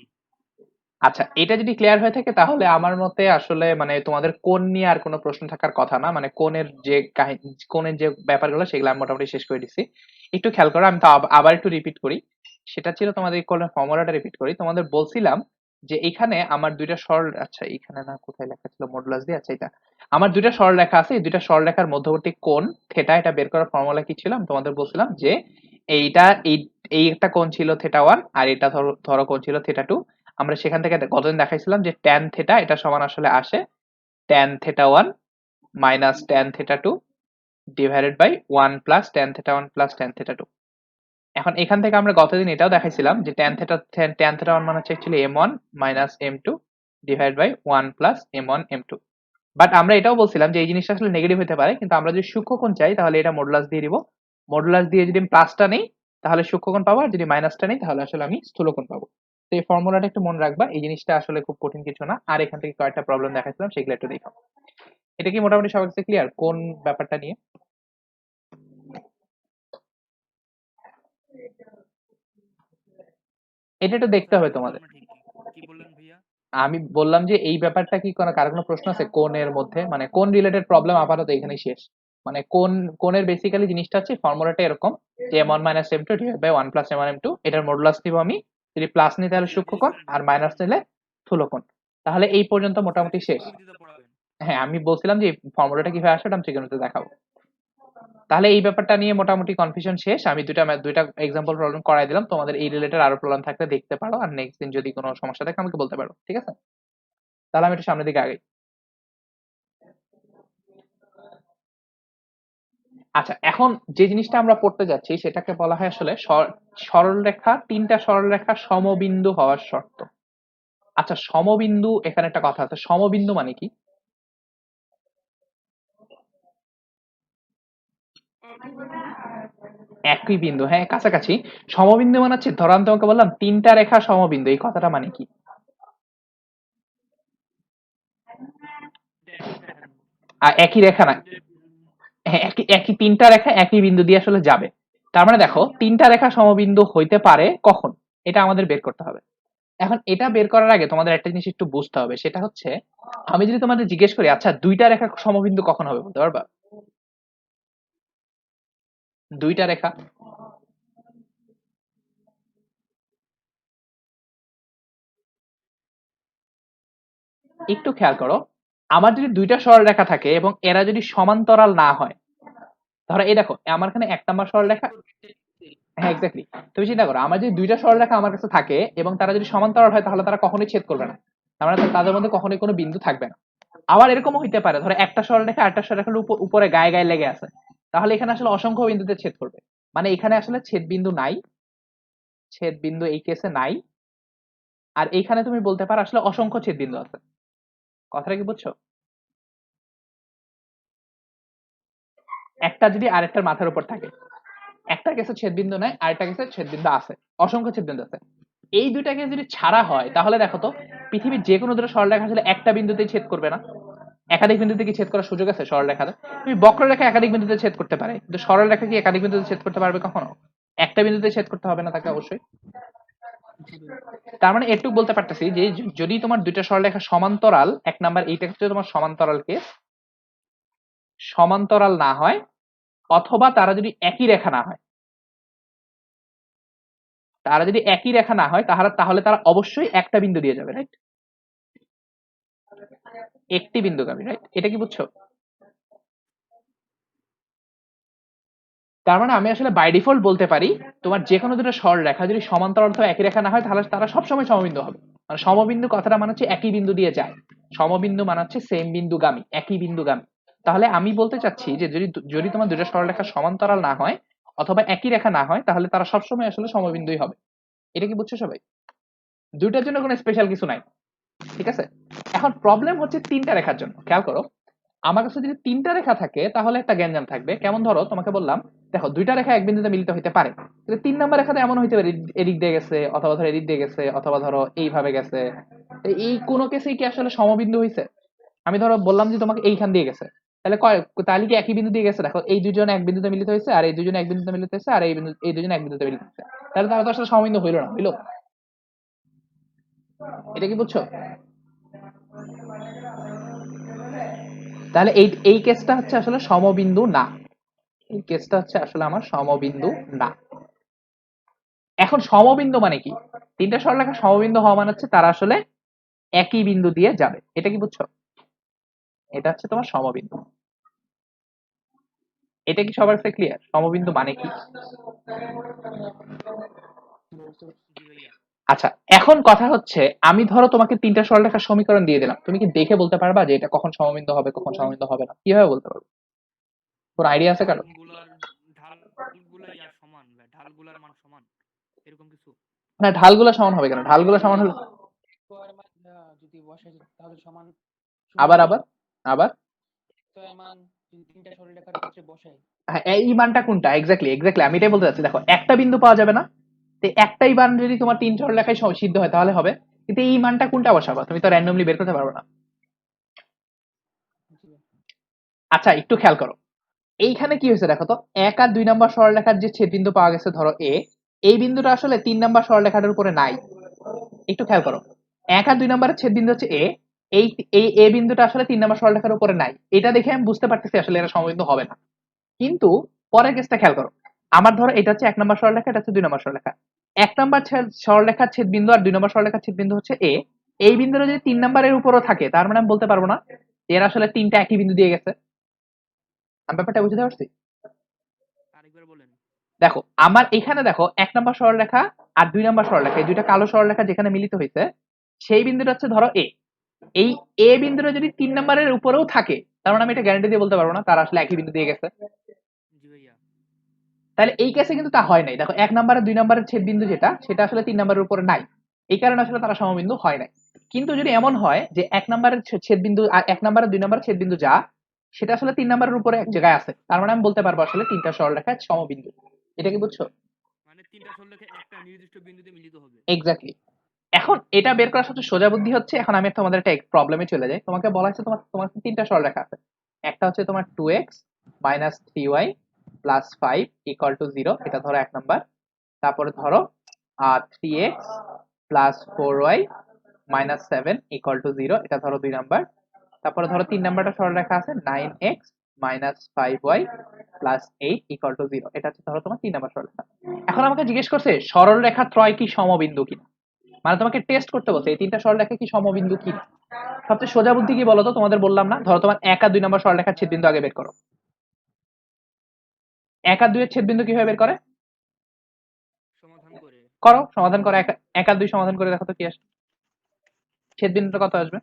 আচ্ছা, এটা যদি ক্লিয়ার হয়ে থাকে তাহলে আমার মতে আসলে মানে তোমাদের কোণ নিয়ে আর কোনো প্রশ্ন থাকার কথা না। মানে কোণের যে কাহিনী, কোণের যে ব্যাপারগুলো সেগুলো আমি মোটামুটি শেষ করে দিচ্ছি। একটু খেয়াল করো, আমি তো আবার একটু রিপিট করি। সেটা ছিল তোমাদের এই কোণের ফর্মুলাটা রিপিট করি। তোমাদের বলছিলাম যে এখানে আমার দুইটা সরল, আচ্ছা এখানে না, কোথায় লেখা ছিল মডুলাস দিয়ে, আচ্ছা এটা আমার দুইটা সরলরেখা আছে, এই দুইটা সরলরেখার মধ্যবর্তী কোণ থিটা, এটা বের করার ফর্মুলা কি ছিল? আমি তোমাদের বলছিলাম যে এইটা এই এই একটা কোণ ছিল θ1, আর এটা ধরো কোণ ছিল θ2। আমরা সেখান থেকে গতদিন দেখাইছিলাম যে tan থিটা এটা সমান আসলে আসে tan θ1 minus tan θ2 divided by 1 plus tan θ1 plus tan θ2। এখন এখান থেকে আমরা গতদিন এটাও দেখাইছিলাম যে tan θ1 মানে হচ্ছে actually m1 minus m2 divide by 1 plus m1 m2। But আমরা এটাও বলছিলাম যে এই জিনিসটা আসলে নেগেটিভ হতে পারে, কিন্তু আমরা যদি সূক্ষ্মকোণ চাই তাহলে এটা মডুলাস দিয়ে দিব। মডুলাস দিয়ে যদি আমি প্লাসটা নেই তাহলে সূক্ষ্মকোণ পাবো, আর যদি মাইনাসটা নেই তাহলে আসলে আমি স্থূলকোণ পাবো। তো এই ফর্মুলাটা একটু মনে রাখবা, এই জিনিসটা আসলে খুব কঠিন কিছু না। আর এখান থেকে কয়েকটা প্রবলেম দেখাচ্ছিলাম সেগুলো একটু দেখো। এটা কি মোটামুটি সবার কাছে ক্লিয়ার কোন ব্যাপারটা নিয়ে? এটা একটু দেখতে স্যার হবে তোমাদের। বুঝলাম না ঠিক কি বললেন ভাইয়া? আমি বললাম যে এই ব্যাপারটা কি কারো কোনো প্রশ্ন আছে কোণের মধ্যে? মানে কোন রিলেটেড প্রবলেম আপাতত এখানেই শেষ। মানে কোণের বেসিক্যালি জিনিসটা হচ্ছে ফর্মুলাটা এরকম যে m1 minus m2 divide by 1 plus m1 m2, এটার মডুলাস নিব আমি, যদি প্লাস নিই তাহলে জি জি সূক্ষ্মকোণ, স্যার, আর মাইনাস নিলে স্থূলকোণ। তাহলে এই পর্যন্ত স্যার মোটামুটি এটা শেষ। ত্রিকোণমিতিতে পড়াবেন। হ্যাঁ, আমি বলছিলাম যে এই ফর্মুলাটা কিভাবে আসে ওটা আমি ত্রিকোণমিতিতে দেখাবো। তাহলে এই ব্যাপারটা নিয়ে মোটামুটি কনফিউশন শেষ। আমি দুইটা এক্সাম্পল প্রবলেম করাই দিলাম, তোমাদের এই রিলেটেড আরো প্রবলেম থাকলে দেখতে পারো, আর নেক্সট দিন যদি কোনো সমস্যা থাকে আমাকে বলতে পারো, ঠিক আছে? তাহলে আমি একটু সামনের দিকে আগাই। আচ্ছা, এখন যে জিনিসটা আমরা পড়তে যাচ্ছি সেটাকে বলা হয় আসলে সরলরেখা, তিনটা সরলরেখা সমবিন্দু হওয়ার শর্ত। আচ্ছা, সমবিন্দু, এখানে একটা কথা আছে, সমবিন্দু মানে কি? একই বিন্দু, হ্যাঁ কাছাকাছি। সমবিন্দু মানে হচ্ছে, ধরো আমি তোমাকে বললাম তিনটা রেখা সমবিন্দু, এই কথাটা মানে কি? আর একই রেখা না, হ্যাঁ একই একই তিনটা রেখা একই বিন্দু দিয়ে আসলে যাবে। তার মানে দেখো তিনটা রেখা সমবিন্দু হইতে পারে কখন, এটা আমাদের বের করতে হবে। এখন এটা বের করার আগে তোমাদের একটা জিনিস একটু বুঝতে হবে, সেটা হচ্ছে আমি যদি তোমাদের জিজ্ঞেস করি আচ্ছা দুইটা রেখা সমবিন্দু কখন হবে, বলতে পারবা? দুইটা রেখা, একটু খেয়াল করো, আমার যদি দুইটা সরলরেখা থাকে এবং এরা যদি সমান্তরাল না হয়, ধরো এই দেখো আমার এখানে এক নাম্বার সরলরেখা, হ্যাঁ এক্স্যাক্টলি, তুমি চিন্তা করো আমার যদি দুইটা সরলরেখা আমার কাছে থাকে এবং তারা যদি সমান্তরাল হয় তাহলে তারা কখনোই ছেদ করবে না, তার মানে তাদের মধ্যে কখনোই কোনো বিন্দু থাকবে না। আবার এরকমও হইতে পারে ধরো একটা সরলরেখা আরেকটা সরলরেখার উপরে গায়ে গায়ে লেগে আছে, তাহলে এখানে আসলে অসংখ্য বিন্দুতে ছেদ করবে। মানে এখানে আসলে ছেদ বিন্দু নাই, ছেদ বিন্দু এই কেসে নাই। আর এইখানে তুমি বলতে পারো আসলে অসংখ্য ছেদ বিন্দু আছে। কথাটা কি বুঝছো? একটা যদি আরেকটার মাথার উপর থাকে, একটা কেসে ছেদবিন্দু নাই, আরেকটা কেসে ছেদবিন্দু আছে, অসংখ্য ছেদবিন্দু আছে। এই দুইটাকে যদি ছাড়া হয় তাহলে দেখো তো পৃথিবীর যে কোনো দুটো সরলরেখা আসলে একটা বিন্দুতেই ছেদ করবে না। একাধিক বিন্দুতে কি ছেদ করার সুযোগ আছে সরলরেখাতে? তুমি বক্ররেখা একাধিক বিন্দুতে ছেদ করতে পারে, কিন্তু সরলরেখা কি একাধিক বিন্দুতে ছেদ করতে পারবে কখনো? একটা বিন্দুতে ছেদ করতে হবে না তাকে অবশ্যই। তার মানে এটুকু বলতে পারতেছি যে যদি তোমার দুইটা সরলরেখা সমান্তরাল, এক নাম্বার এইটা হচ্ছে তোমার সমান্তরাল কেস, সমান্তরাল না হয় অথবা তারা যদি একই রেখা না হয়, তারা যদি একই রেখা না হয় তাহলে তারা অবশ্যই একটা বিন্দু দিয়ে যাবে, রাইট? একটি বিন্দুগামী, রাইট? এটা কি বুঝছো? তার মানে আমি আসলে বাই ডিফল্ট বলতে পারি তোমার যে কোনো দুটো সরলরেখা যদি সমান্তরাল অথবা একই রেখা না হয় তাহলে তারা সবসময় সমবিন্দু হবে। মানে সমবিন্দু কথাটা মানে হচ্ছে একই বিন্দু দিয়ে যায়, সমবিন্দু মানে হচ্ছে সেম বিন্দুগামী, একই বিন্দুগামী। তাহলে আমি বলতে চাচ্ছি যে যদি যদি তোমার দুটো সরলরেখা সমান্তরাল না হয় অথবা একই রেখা না হয় তাহলে তারা সবসময় আসলে সমবিন্দুই হবে। এটা কি বুঝছো সবাই? দুইটার জন্য কোনো স্পেশাল কিছু নাই, ঠিক আছে? এখন প্রবলেম হচ্ছে তিনটা রেখার জন্য। খেয়াল করো, আমার কাছে যদি তিনটা রেখা থাকে তাহলে একটা গ্যাঞ্জাম থাকবে। কেমন? ধরো তোমাকে বললাম দেখো দুইটা রেখা এক বিন্দুতে মিলিত হইতে পারে, কিন্তু তিন নাম্বার রেখাতে এমন হইতে পারে এদিক দিয়ে গেছে অথবা ধরো এদিক দিয়ে গেছে অথবা ধরো এইভাবে গেছে। এই কোনো কেসেই কি আসলে সমবিন্দু হইছে? আমি ধরো বললাম যে তোমাকে এইখান দিয়ে গেছে, তাহলে তাহলে কি একই বিন্দু দিয়ে গেছে? দেখো এই দুজন এক বিন্দুতে মিলিত হয়েছে আর এই দুজন এক বিন্দুতে মিলিত হয়েছে আর এই দুজন এক বিন্দুতে মিলিত হয়েছে, তাহলে তারা তো আসলে সমবিন্দু হইলো না, হইলো? এটা কি বুঝছো? তাহলে এই এই কেসটা হচ্ছে আসলে সমবিন্দু না, এই কেসটা হচ্ছে আসলে আমার সমবিন্দু না। এখন সমবিন্দু মানে কি? তিনটা সরলরেখা সমবিন্দু হওয়া মানে হচ্ছে তারা আসলে একই বিন্দু দিয়ে যাবে। এটা কি বুঝছো? এটা হচ্ছে তোমার সমবিন্দু। এটা কি সবার কাছে ক্লিয়ার? সমবিন্দু মানে কি? জি ভাইয়া। আচ্ছা, এখন কথা হচ্ছে আমি ধরো তোমাকে তিনটা সরলরেখার সমীকরণ দিয়ে দিলাম, তুমি কি দেখে বলতে পারবা যে এটা কখন সমবিন্দু হবে কখন সমবিন্দু হবে না? কিভাবে বলতে পারবে? কোনো আইডিয়া আছে কারো? কোনগুলার ঢালগুলাই আর সমান ভাই, ঢালগুলার মান সমান এরকম কিছু? না, ঢালগুলো সমান হবে কেন? ঢালগুলো সমান হলে স্কোয়ার মান যদি বসাই তাহলে সমান আবার শূন্য। আবার আবার স্কোয়ার মান যদি তিনটা সরলরেখার ক্ষেত্রে বসাই, হ্যাঁ, এই মানটা কোনটা? এক্স্যাক্টলি এক্স্যাক্টলি আমি এটাই বলতে চাচ্ছি। দেখো একটা বিন্দু পাওয়া যাবে না, তো একটাই মান যদি তোমার তিন সরলরেখায় সিদ্ধ হয় তাহলে হবে, কিন্তু এই মানটা কোনটা বসাবা? তুমি তো র্যান্ডমলি বের করতে পারবে না। আচ্ছা একটু খেয়াল করো, এইখানে কি হয়েছে দেখো তো, এক আর দুই নম্বর সরলরেখার যে ছেদবিন্দু পাওয়া গেছে ধরো এ, এই বিন্দুটা আসলে তিন নম্বর সরলরেখাটার উপরে নাই। একটু খেয়াল করো, এক আর দুই নম্বরের ছেদবিন্দু হচ্ছে এ, এই এই এ বিন্দুটা আসলে তিন নম্বর সরলরেখার উপরে নাই। এটা দেখে আমি বুঝতে পারতেছি আসলে এরা সমবিন্দু হবে না। কিন্তু পরের কেসটা খেয়াল করো, আমার ধরো এটা হচ্ছে এক নম্বর সরলরেখা, এটা হচ্ছে দুই নম্বর সরলরেখা। এক নম্বর সরলরেখার ছেদবিন্দু আর দুই নম্বর সরলরেখার ছেদবিন্দু হচ্ছে এ, এই বিন্দুটা যদি তিন নম্বরের উপরও থাকে তার মানে আমি বলতে পারবো না যে এরা আসলে তিনটা একই বিন্দু দিয়ে গেছে। আমি ব্যাপারটা বুঝতে পারছি? আরেকবার বলেন। দেখো আমার এখানে দেখো এক নম্বর সরলরেখা আর দুই নম্বর সরলরেখা, এই দুইটা কালো সরলরেখা যেখানে মিলিত হয়েছে সেই বিন্দুটা হচ্ছে ধরো এ। এই এ বিন্দুটা যদি তিন নম্বরের উপরেও থাকে তার মানে আমি এটা গ্যারান্টি দিয়ে বলতে পারবো না তারা আসলে একই বিন্দু দিয়ে গেছে। জি ভাইয়া। তাহলে এই কেসে কিন্তু তা হয় নাই। দেখো এক নম্বর আর দুই নম্বরের ছেদ বিন্দু যেটা সেটা আসলে তিন নম্বরের উপরে নাই, এই কারণে আসলে তারা সমবিন্দু হয় নাই। কিন্তু যদি এমন হয় যে এক নম্বরের ছেদ বিন্দু আর এক নম্বর আর দুই নম্বরের ছেদ বিন্দু যা সেটা আসলে তিন নম্বরের উপরে এক জায়গায় আছে, তার মানে আমি বলতে পারবো আসলে তিনটা সরলরেখা সমবিন্দু। এটা কি বুঝছো? মানে তিনটা সরলরেখা একটা নির্দিষ্ট বিন্দুতে মিলিত হবে। এক্স্যাক্টলি। এখন এটা বের করার সবচেয়ে সোজা বুদ্ধি হচ্ছে, এখন আমি তোমাদের একটা প্রবলেমে চলে যাই। তোমাকে বলা হচ্ছে তোমার তোমার তিনটা সরলরেখা আছে, একটা হচ্ছে তোমার 2x minus 3y plus 5 equal to 0, এটা ধরো এক নাম্বার। তারপরে ধরো 3x plus 4y minus 7 equal to 0, এটা ধরো দুই নাম্বার। তারপরে ধরো তিন নাম্বারটা সরলরেখা আছে 9x minus 5y plus 8 equal to 0, এটা হচ্ছে ধরো তোমার তিন নাম্বার সরলরেখা। এখন আমাকে জিজ্ঞেস করছে সরলরেখা ত্রয় কি সমবিন্দু কিনা, মানে তোমাকে টেস্ট করতে বলছে এই তিনটা সরলরেখা কি সমবিন্দু কিনা। সবচেয়ে সোজা বুদ্ধি কি বলতো? তোমাদের বললাম না, ধরো তোমার এক আর দুই নম্বর সরলরেখার ছেদবিন্দু আগে বের করো। এক আর দুইয়ের ছেদবিন্দু কিভাবে বের করে? সমাধান করে। করো, সমাধান করো। এক আর দুই সমাধান করে দেখো তো কি আসে, ছেদবিন্দুটা কত আসবে?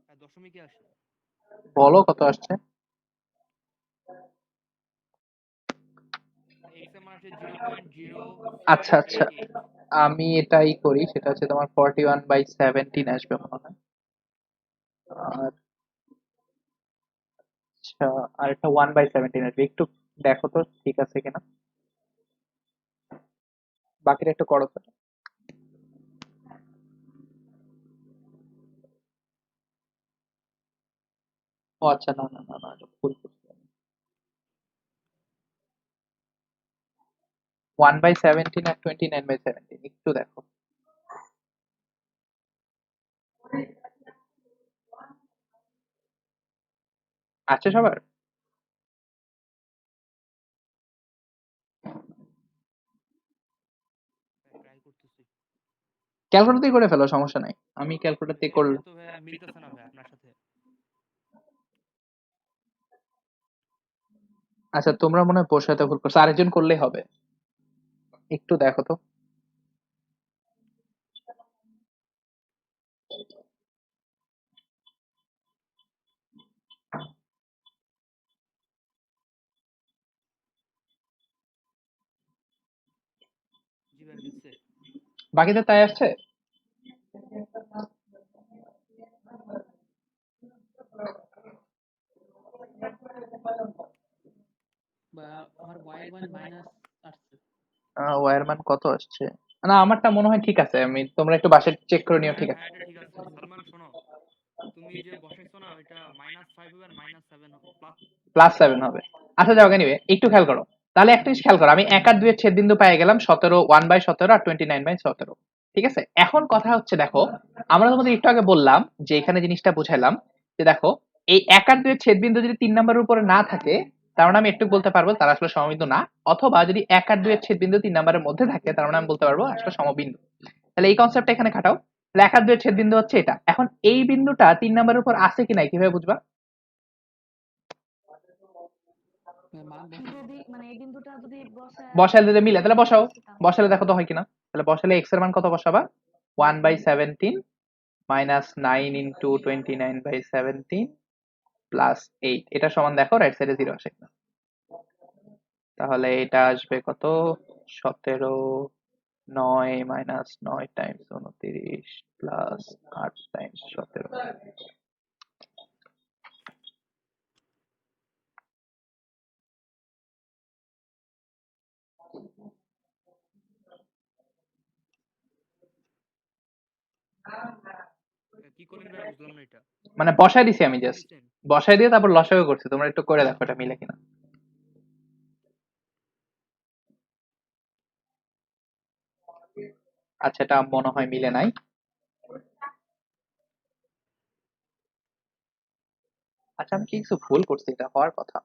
আর দশমিকে আসে। বলো কত আসছে? এক্স এর মান আসে 0.0788। আচ্ছা আচ্ছা, আমি এটাই করি, সেটা হচ্ছে তোমার 41/17 আসবে মনে হয়। আর আচ্ছা, আর একটা 1/17 আসবে, একটু দেখো তো ঠিক আছে কিনা, বাকিটা একটু করো তো। ও আচ্ছা, না না না না, এটা ভুল করছি আমি। 1/17 আর 29/17 একটু দেখো। আছে সবার? ট্রাই করতেছি। ক্যালকুলেটর দিয়ে করে ফেলো, সমস্যা নাই। আমি ক্যালকুলেটর দিয়ে করলে এখানে তো ভাই মিলতেছে না ভাই আপনার সাথে। আচ্ছা, তোমরা মনে হয় বসাতে ভুল করছো, আরেকজন করলেই হবে। একটু দেখো তো। জি ভাই মিলছে। বাকিদের তাই আসছে? বা আমার y1 মাইনাস আসছে। ওয়ার মান কত আসছে? না, আমারটা মনে হয় ঠিক আছে। আমি, তোমরা একটু বাসায় চেক করে নিও, হ্যাঁ ঠিক আছে? হ্যাঁ এটা ঠিক আছে। সালমান শোনো, তুমি যে বসাইছো না ওইটা -5 হবে আর -7 প্লাস +7 হবে। আচ্ছা যাও, এনিওয়ে একটু খেয়াল করো। তাহলে একটা জিনিস খেয়াল করো, আমি 1 আর 2 এর ছেদ বিন্দু পেয়ে গেলাম 17, 1/17 আর 29/17। ঠিক আছে, এখন কথা হচ্ছে দেখো, আমরা তোমাদের একটু আগে বললাম যে এখানে জিনিসটা বুঝাইলাম যে দেখো, এই 1 আর 2 এর ছেদ বিন্দু যদি 3 নম্বরের উপরে না থাকে, তার মানে আমি একটু বলতে পারবো তারা আসলে সমবিন্দু না। অথবা যদি 1 আর 2 এর ছেদ বিন্দু 3 নম্বরের মধ্যে থাকে, তার মানে আমি বলতে পারবো আসলে সমবিন্দু। তাহলে এই কনসেপ্টটা এখানে খাটাও। তাহলে 1 আর 2 এর ছেদ বিন্দু হচ্ছে এটা। এখন এই বিন্দুটা 3 নম্বরের উপর আছে কি নাই কিভাবে বুঝবা? মান বসাই যদি মানে এই বিন্দুটা যদি বসায় বসালে যদি মিলে তাহলে বসাও। তাহলে বসালে দেখো তো হয় কিনা। তাহলে বসালে x এর মান কত বসাবা? 1/17 মাইনাস 9 ইন্টু 29/17 প্লাস 8। এটা সমান দেখো রাইট সাইডে 0 আসে কিনা। তাহলে এটা আসবে কত? 17, 9 মাইনাস 9 টাইমস 29 প্লাস 8 টাইমস 17। কি করলেন ভাই বুঝলাম না এটা। মানে বসাই দিছি আমি, বসাই জাস্ট দিছেন? বসাই দিয়ে তারপর লসাগু করছি। তোমরা একটু করে দেখো এটা মিলে কিনা। আচ্ছা, এটা মনে হয় মিলে নাই। আচ্ছা, আমি কি কিছু ভুল করছি? এটা হওয়ার কথা।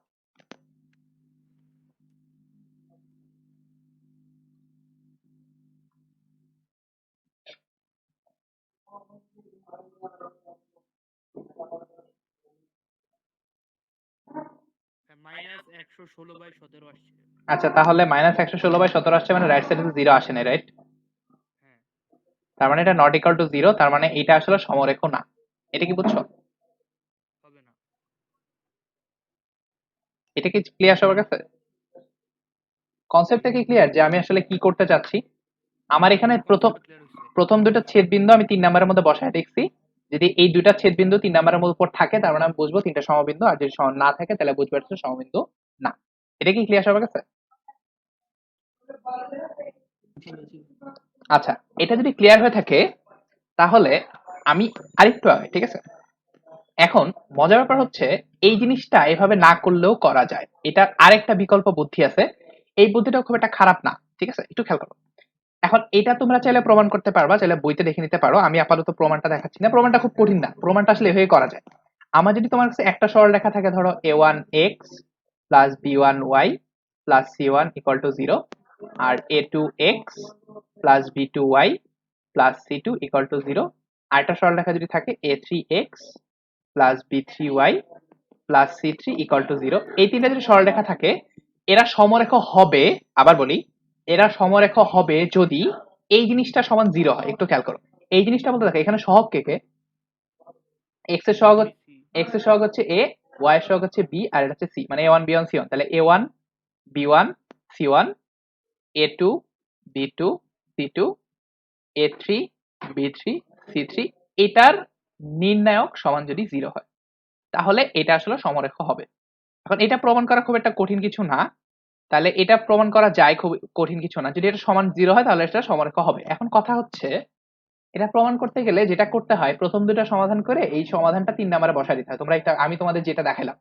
-116/17 আসছে। আচ্ছা, তাহলে -116/17 আসছে, মানে রাইট সাইডে 0 আসে না, রাইট? হ্যাঁ তার মানে এটা নট ইকুয়াল টু 0, তার মানে এটা আসলে সমরেখ না। এটা কি বুঝছো? হবে না। এটা কি ক্লিয়ার সবার কাছে? কনসেপ্টটা কি ক্লিয়ার যে আমি আসলে কি করতে চাচ্ছি? আমার এখানে হ্যাঁ প্রথম কনসেপ্ট ক্লিয়ার হইছে। প্রথম দুটো ছেদ বিন্দু আমি 3 নম্বরের মধ্যে বসায় দেখছি। যদি এই দুইটা ছেদ বিন্দু 3 নম্বরের মধ্যে উপর থাকে, তার মানে আমি বুঝবো তিনটা সমবিন্দু। আর যদি সমান না থাকে, তাহলে বুঝবো এটা সমবিন্দু না। এটা কি ক্লিয়ার সবার কাছে? জি। আচ্ছা, এটা যদি ক্লিয়ার হয়ে থাকে, তাহলে আমি আরেকটু আগে, ঠিক আছে? এখন মজার ব্যাপার হচ্ছে, এই জিনিসটা এভাবে না করলেও করা যায়। এটার আরেকটা বিকল্প বুদ্ধি আছে। এই বুদ্ধিটা খুব একটা খারাপ না, ঠিক আছে? একটু খেয়াল করো। এখন এটা তোমরা চাইলে প্রমাণ করতে পারবা, চাইলে বইতে দেখে নিতে পারো। আমি আপাতত প্রমাণটা দেখাচ্ছি না, প্রমাণটা খুব কঠিন না। প্রমাণটা আসলে এভাবে করা যায়। আমার যদি তোমার কাছে একটা সরলরেখা থাকে, ধরো a1x plus b1y plus c1 equal to 0, আর a2x plus b2y plus c2 equal to 0, আর একটা সরলরেখা যদি থাকে a3x plus b3y plus c3 equal to 0, এই তিনটা যদি সরলরেখা থাকে, এরা সমরেখ হবে। আবার বলি, এরা সমরেখ হবে যদি এই জিনিসটা সমান 0 হয়। একটু খেয়াল করো, এই জিনিসটা বলতে দেখো, এখানে সহগ কে কে? x এর সহগ x এর সহগ হচ্ছে a, y এর সহগ হচ্ছে b, আর এটা হচ্ছে c, মানে a1 b1 c1। তাহলে a1 b1 c1, a2 b2 c2, a3 b3 c3, এটার নির্ণায়ক সমান যদি 0 হয়, তাহলে এটা আসলে সমরেখ হবে। এখন এটা প্রমাণ করা খুব একটা কঠিন কিছু না। তাহলে এটা প্রমাণ করা যায়, খুব কঠিন কিছু না। যদি এটা সমান 0 হয়, তাহলে এটা সমরেখ হবে। এখন কথা হচ্ছে, এটা প্রমাণ করতে গেলে যেটা করতে হয়, প্রথম দুটো সমাধান করে এই সমাধানটা 3 নম্বরে বসায় দিতে হয়। তোমরা একটা, আমি তোমাদের যেটা দেখাইলাম,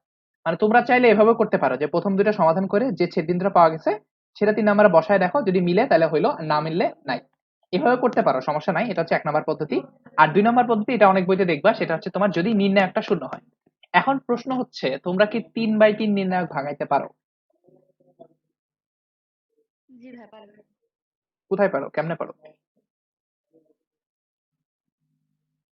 মানে তোমরা চাইলে এভাবে করতে পারো যে প্রথম দুটো সমাধান করে যে ছেদ বিন্দুটা পাওয়া গেছে সেটা 3 নম্বরে বসায় দেখো, যদি মিলে তাহলে হইলো, আর না মিললে নাই। এভাবে করতে পারো, সমস্যা নাই। এটা হচ্ছে 1 নম্বর পদ্ধতি। আর 2 নম্বর পদ্ধতি, এটা অনেক বইতে দেখবা, সেটা হচ্ছে তোমার যদি নির্ণায়কটা শূন্য হয়। এখন প্রশ্ন হচ্ছে তোমরা কি 3/3 নির্ণায়ক ভাঙাইতে পারো? জি ভাই পারবে। কোথায় পারো, কেমনে পারো?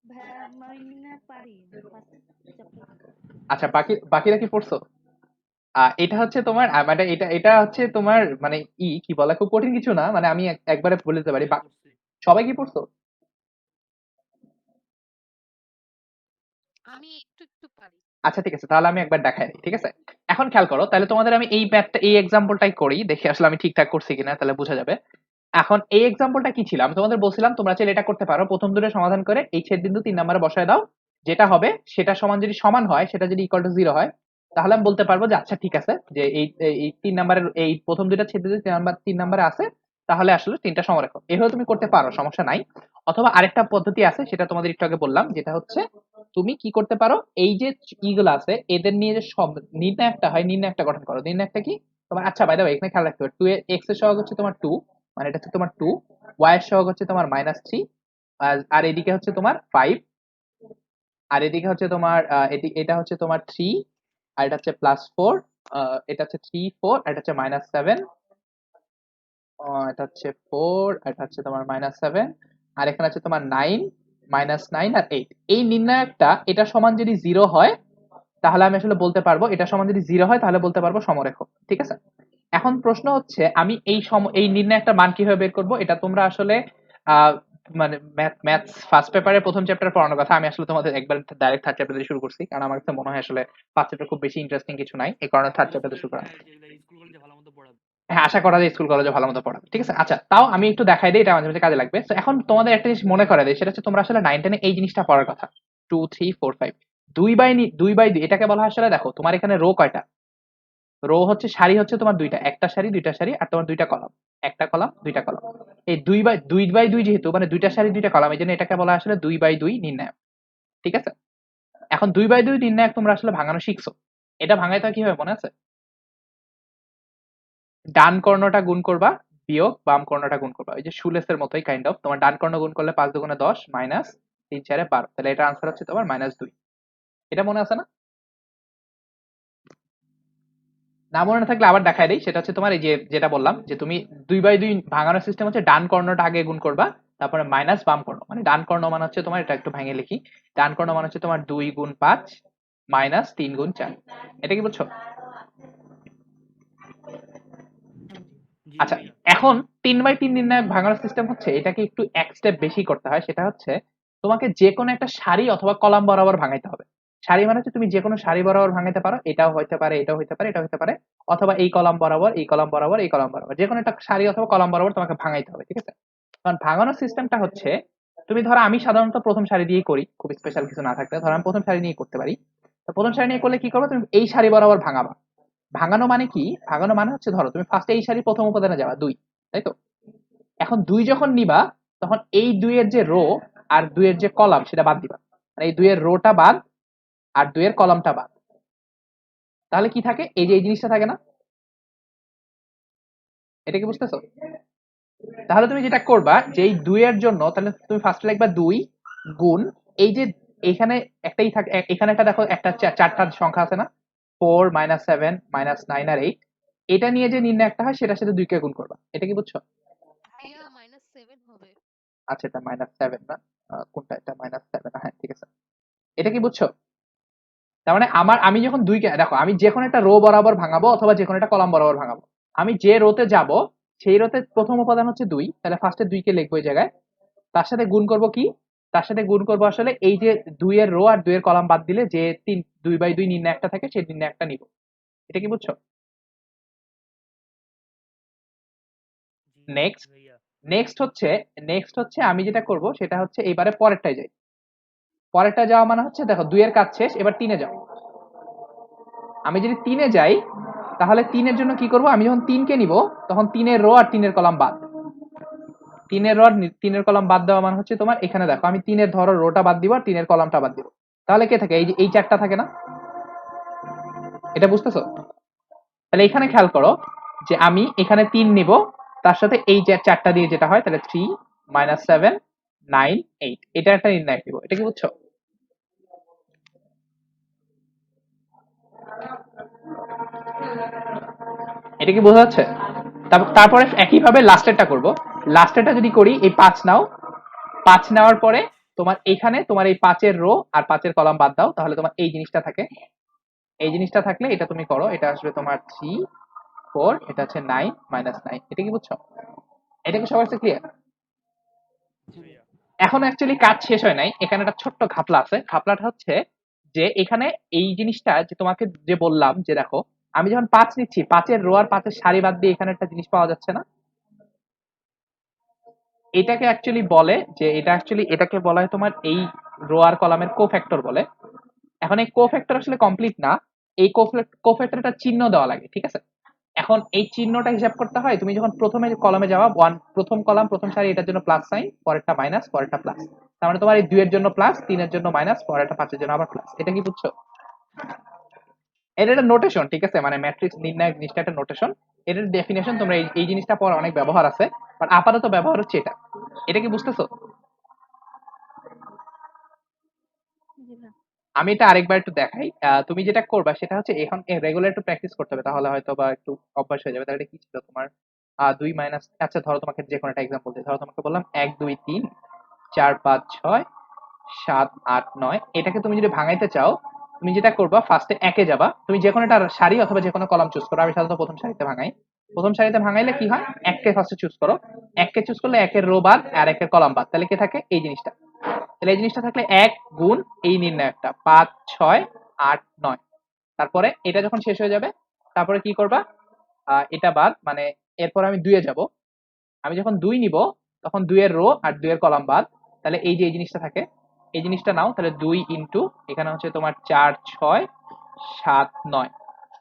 ভাই আমি না পারি ফার্স্ট চ্যাপ্টার। আচ্ছা, বাকিরা কি পড়ছো? এটা হচ্ছে তোমার মানে এটা হচ্ছে তোমার মানে কি বলা, খুব কঠিন কিছু না, মানে আমি একবারে বলে দিতে পারি। করছি। সবাই কি পড়ছো? আমি একটু একটু পারি। আচ্ছা ঠিক আছে, তাহলে আমি একবার দেখাই দিই, ঠিক আছে? এখন খেয়াল করো, তাহলে তোমাদের আমি এই ম্যাথটা, এই এক্সাম্পলটাই করি, দেখি আসলে আমি ঠিকঠাক করছি কিনা, তাহলে বোঝা যাবে। এখন এই এক্সাম্পলটা কি ছিল, আমি তোমাদের বলছিলাম তোমরা চাইলে এটা করতে পারো, প্রথম দুটো সমাধান করে এই ছেদ বিন্দু 3 নম্বরে বসায় দাও। যেটা হবে সেটা সমান, যদি সমান হয়, সেটা যদি ইকুয়াল টু 0 হয়, তাহলে আমি বলতে পারবো যে আচ্ছা ঠিক আছে, যে এই 3 নম্বরের এই প্রথম দুইটা ছেদ বিন্দু 3 নম্বরে আছে, তাহলে আসলে তিনটা সমরেখ। এভাবে তুমি করতে পারো, সমস্যা নাই। অথবা আরেকটা পদ্ধতি আছে, সেটা তোমাদের একটু আগে বললাম, যেটা হচ্ছে তুমি কি করতে পারো, এই যে ইগুলো আছে এদের নিয়ে যে সব নির্ণায়কটা হয়, নির্ণায়কটা গঠন করো। নির্ণায়কটা কি তোমার, আচ্ছা বাই দ্য ওয়ে, এখানে খেয়াল রাখতে হবে, 2 এক্স এর সহগ হচ্ছে তোমার 2, মানে এটা হচ্ছে তোমার 2, ওয়াই এর সহগ হচ্ছে তোমার -3, আর এদিকে হচ্ছে তোমার 5, আর এদিকে হচ্ছে তোমার এটা হচ্ছে তোমার 3, আর এটা হচ্ছে +4, এটা হচ্ছে 3 4, আর এটা হচ্ছে -7, এটা হচ্ছে 4, আর এটা হচ্ছে তোমার -7, আর এখানে আছে তোমার 9, -9 আর 8। এই নির্ণায়কটা এটা সমান যদি 0 হয়, তাহলে আমি আসলে বলতে পারবো, এটা সমান যদি 0 হয় তাহলে বলতে পারবো সমরেখ, ঠিক আছে? এখন প্রশ্ন হচ্ছে আমি এই নির্ণায়কটা মান কিভাবে বের করব, এটা তোমরা আসলে আহ, মানে ম্যাথস ফার্স্ট পেপারে প্রথম চ্যাপ্টার পড়ানোর কথা, আমি আসলে তোমাদের একবার ডাইরেক্ট থার্ড চ্যাপ্টার দিয়ে শুরু করছি, কারণ আমার কাছে মনে হয় আসলে ফার্স্ট চ্যাপ্টার খুব বেশি ইন্টারেস্টিং কিছু নাই, এই কারণে থার্ড চ্যাপ্টার দিয়ে শুরু করা। স্কুল কলেজে ভালো মতো পড়াবে। হ্যাঁ, আশা করা যায় স্কুল কলেজে ভালো মতো পড়াবে, ঠিক আছে? আচ্ছা, তাও আমি একটু দেখাই দিই, এটা মাঝে মাঝে কাজে লাগবে। তো এখন তোমাদের একটা জিনিস মনে করে দেয়, সেটা হচ্ছে তোমরা আসলে 9 10 এই জিনিসটা পড়ার কথা, 2 3 4 5, 2/2, এটাকে বলা হয় আসলে, দেখো তোমার এখানে রো কয়টা, রো হচ্ছে, সারি হচ্ছে তোমার দুইটা, একটা সারি দুইটা সারি, আর তোমার দুইটা কলাম, একটা কলাম দুইটা কলাম। এই 2/2 যেহেতু মানে দুইটা সারি দুইটা কলাম, এই জন্য এটাকে বলা হয় আসলে 2/2 নির্ণায়ক, ঠিক আছে? এখন 2/2 নির্ণায়ক তোমরা আসলে ভাঙানো শিখছো, এটা ভাঙাইতে হয় কিভাবে মনে আছে? ডান কর্ণটা গুণ করবা, বিয়োগ বাম কর্ণটা গুণ করবা, ওই যে শুলেসের মতোই কাইন্ড অফ। তোমার ডান কর্ণ গুণ করলে 5 দুগুণে 10, -3 4 12, তাহলে এটা আনসার হচ্ছে তোমার -2। এটা মনে আছে না? না মনে না থাকলে আবার দেখাই দেই, সেটা হচ্ছে তোমার এই যে যেটা বললাম, যে তুমি 2/2 ভাঙানোর সিস্টেম হচ্ছে ডান কর্ণটা আগে গুণ করবা, তারপরে মাইনাস বাম কর্ণ, মানে ডান কর্ণ মানে হচ্ছে তোমার, এটা একটু ভেঙে লিখি, ডান কর্ণ মানে হচ্ছে তোমার 2 গুণ 5 -3 গুণ 4। এটা কি বুঝছো? জি আচ্ছা, ভাইয়া। এখন 3/3 নির্ণায়ক ভাঙানোর সিস্টেম হচ্ছে, এটাকে একটু এক স্টেপ বেশি করতে হয়, সেটা হচ্ছে তোমাকে যে কোনো একটা সারি অথবা কলাম বরাবর ভাঙাইতে হবে। সারি মানে হচ্ছে তুমি যে কোনো সারি বরাবর ভাঙাইতে পারো, এটাও হইতে পারে, এটাও হইতে পারে, এটা হইতে পারে, অথবা এই কলাম বরাবর, এই কলাম বরাবর, এই কলাম বরাবর, যে কোনো একটা সারি অথবা কলাম বরাবর তোমাকে ভাঙাইতে হবে, ঠিক আছে? কারণ ভাঙানোর সিস্টেমটা হচ্ছে, তুমি ধরো, আমি সাধারণত প্রথম সারি দিয়েই করি, খুব স্পেশাল কিছু না থাকলে, ধরো আমি প্রথম সারি নিয়ে করতে পারি। তো প্রথম সারি নিয়ে করলে কি করবে, তুমি এই সারি বরাবর ভাঙাবা। ভাঙানো মানে কি, ভাঙানো মানে হচ্ছে ধরো তুমি ফার্স্টে এই সারি প্রথম উপাদানে যাবা 2, তাই তো? এখন 2 যখন নিবা, তখন এই 2 এর যে রো আর 2 এর যে কলাম সেটা বাদ দিবা, মানে এই 2 এর রোটা বাদ আর 2 এর কলামটা বাদ। তাহলে কি থাকে, এই যে এই জিনিসটা থাকে না, এটা কি বুঝতেছো? তাহলে তুমি যেটা করবা, যে এই 2 এর জন্য তাহলে তুমি ফার্স্টে লিখবা 2 গুণ, এই যে এখানে একটাই থাকে, এখানে একটা দেখো, একটা চারটা সংখ্যা আছে না, 4 -7 -9 আর 8, এটা নিয়ে যে নির্ণায়কটা হয় সেটার সাথে 2 কে গুণ করবা। এটা কি বুঝছো? ভাইয়া -7 হবে। আচ্ছা, এটা -7 না, কোনটা, এটা -7, হ্যাঁ ঠিক আছে। এটা কি বুঝছো? তার মানে আমি যখন 2 কে দেখো, আমি যে কোনো একটা রো বরাবর ভাঙাবো অথবা যে কোনো একটা কলাম বরাবর ভাঙাবো, আমি যে রোতে যাব সেই রোতে প্রথম উপাদান হচ্ছে 2, তাহলে ফার্স্টে 2 কে লিখবো এই জায়গায়, তার সাথে গুণ করব কি, তার সাথে গুণ করব আসলে এই যে 2 এর রো আর 2 এর কলাম বাদ দিলে যে 2/2 নির্ণায়কটা থাকে, সেই নির্ণায়কটা নিব। এটা কি বুঝছো? জি নেক্সট ভাইয়া। নেক্সট হচ্ছে আমি যেটা করব সেটা হচ্ছে এবারে পরেরটায় যাই। পরেরটা যাওয়া মানে হচ্ছে, দেখো 2 এর কাজ শেষ, এবার 3 এ যাও। আমি যদি 3 এ যাই, তাহলে 3 এর জন্য কি করব, আমি যখন 3 কে নিব, তখন 3 এর রো আর 3 এর কলাম বাদ। 3 এর রো আর 3 এর কলাম বাদ দেওয়া মানে হচ্ছে তোমার, এখানে দেখো আমি 3 এর ধরো রোটা বাদ দিব আর 3 এর কলামটা বাদ দিব, তাহলে কে থাকে, এই যে এই চারটা থাকে না, এটা বুঝতেছো? তাহলে এখানে খেয়াল করো, যে আমি এখানে 3 নিব, তার সাথে এই যে 4টা দিয়ে যেটা হয়, তাহলে 3 -7 9 8, এটা একটা নির্ণায়ক দিব। এটা কি বুঝছো? এটা কি বোঝা যাচ্ছে? তারপরে একইভাবে লাস্টেরটা করব। লাস্টেরটা যদি করি, এই 5 নাও, 5 নেওয়ার পরে তোমার এখানে তোমার এই 5 এর রো আর 5 এর কলাম বাদ দাও, তাহলে তোমার এই জিনিসটা থাকে। এই জিনিসটা থাকলে এটা তুমি করো, এটা আসবে তোমার 3 4, এটা হচ্ছে 9 -9। এটা কি বুঝছো? এটা কি সবার কাছে ক্লিয়ার? জি ভাইয়া। এখন অ্যাকচুয়ালি কাজ শেষ হয় নাই, এখানে একটা ছোট্ট ঘাপলা আছে। ঘাপলাটা হচ্ছে যে এখানে এই জিনিসটা যে তোমাকে যে বললাম যে দেখো, আমি যখন 5 নিচ্ছি, 5 এর রো আর 5 এর সারি বাদ দিয়ে এখানে একটা জিনিস পাওয়া যাচ্ছে না? এটাকে অ্যাকচুয়ালি বলে যে এটাকে বলা হয় তোমার এই রো আর কলামের কোফ্যাক্টর বলে। এখন এই কোফ্যাক্টর আসলে কমপ্লিট না, এই কোফ্যাক্টরটা চিহ্ন দেওয়া লাগে, ঠিক আছে? এখন এই চিহ্নটা হিসাব করতে হয়, তুমি যখন প্রথমে কলামে যাওয়া, প্রথম কলাম প্রথম সারি, এটার জন্য প্লাস সাইন, পরেরটা মাইনাস, পরেরটা প্লাস। তার মানে তোমার এই 2 এর জন্য প্লাস, 3 এর জন্য মাইনাস, পরেরটা 5 এর জন্য আবার প্লাস। এটা কি বুঝছো? এটা একটা নোটেশন, ঠিক আছে? মানে ম্যাট্রিক্স নির্ণায়ক জিনিসটা একটা নোটেশন। এটার ডেফিনেশন তোমরা এই জিনিসটা পরে অনেক ব্যবহার আছে, বাট আপাতত ব্যবহার হচ্ছে এটা। এটা কি বুঝতেছো? জি ভাইয়া। আমি এটা আরেকবার একটু দেখাই। তুমি যেটা করবা সেটা হচ্ছে, এখন রেগুলার একটু প্র্যাকটিস করতে হবে, তাহলে হয়তো বা একটু অভ্যাস হয়ে যাবে। তাহলে এটা কি ছিল তোমার? 2 মাইনাস, আচ্ছা ধরো তোমাকে যে কোনো একটা এক্সাম্পল দিই। ধরো তোমাকে বললাম 1 2 3 4 5 6 7 8 9। এটাকে তুমি যদি ভাঙাইতে চাও, তুমি যেটা করবা, ফার্স্টে একে যাবা। তুমি যে কোনো একটা সারি অথবা যে কোনো কলাম চুজ করো। আমি সাধারণত প্রথম সারিতে ভাঙাই। প্রথম সারিতে ভাঙাইলে কি হয়, এককে ফার্স্টে চুজ করো। এককে চুজ করলে একের রো বাদ আর একের কলাম বাদ, তাহলে কি থাকে? এই জিনিসটা। তাহলে এই জিনিসটা থাকলে 1 গুণ এই নির্ণায়কটা 5 6 8 9। তারপরে এটা যখন শেষ হয়ে যাবে, তারপরে কি করবা? এটা বাদ, মানে এরপর আমি 2 এ যাব। আমি যখন 2 নিব, তখন 2 এর রো আর 2 এর কলাম বাদ, তাহলে এই যে এই জিনিসটা থাকে, এই জিনিসটা নাও। তাহলে 2 ইনটু এখানে হচ্ছে তোমার 4 6 7 9।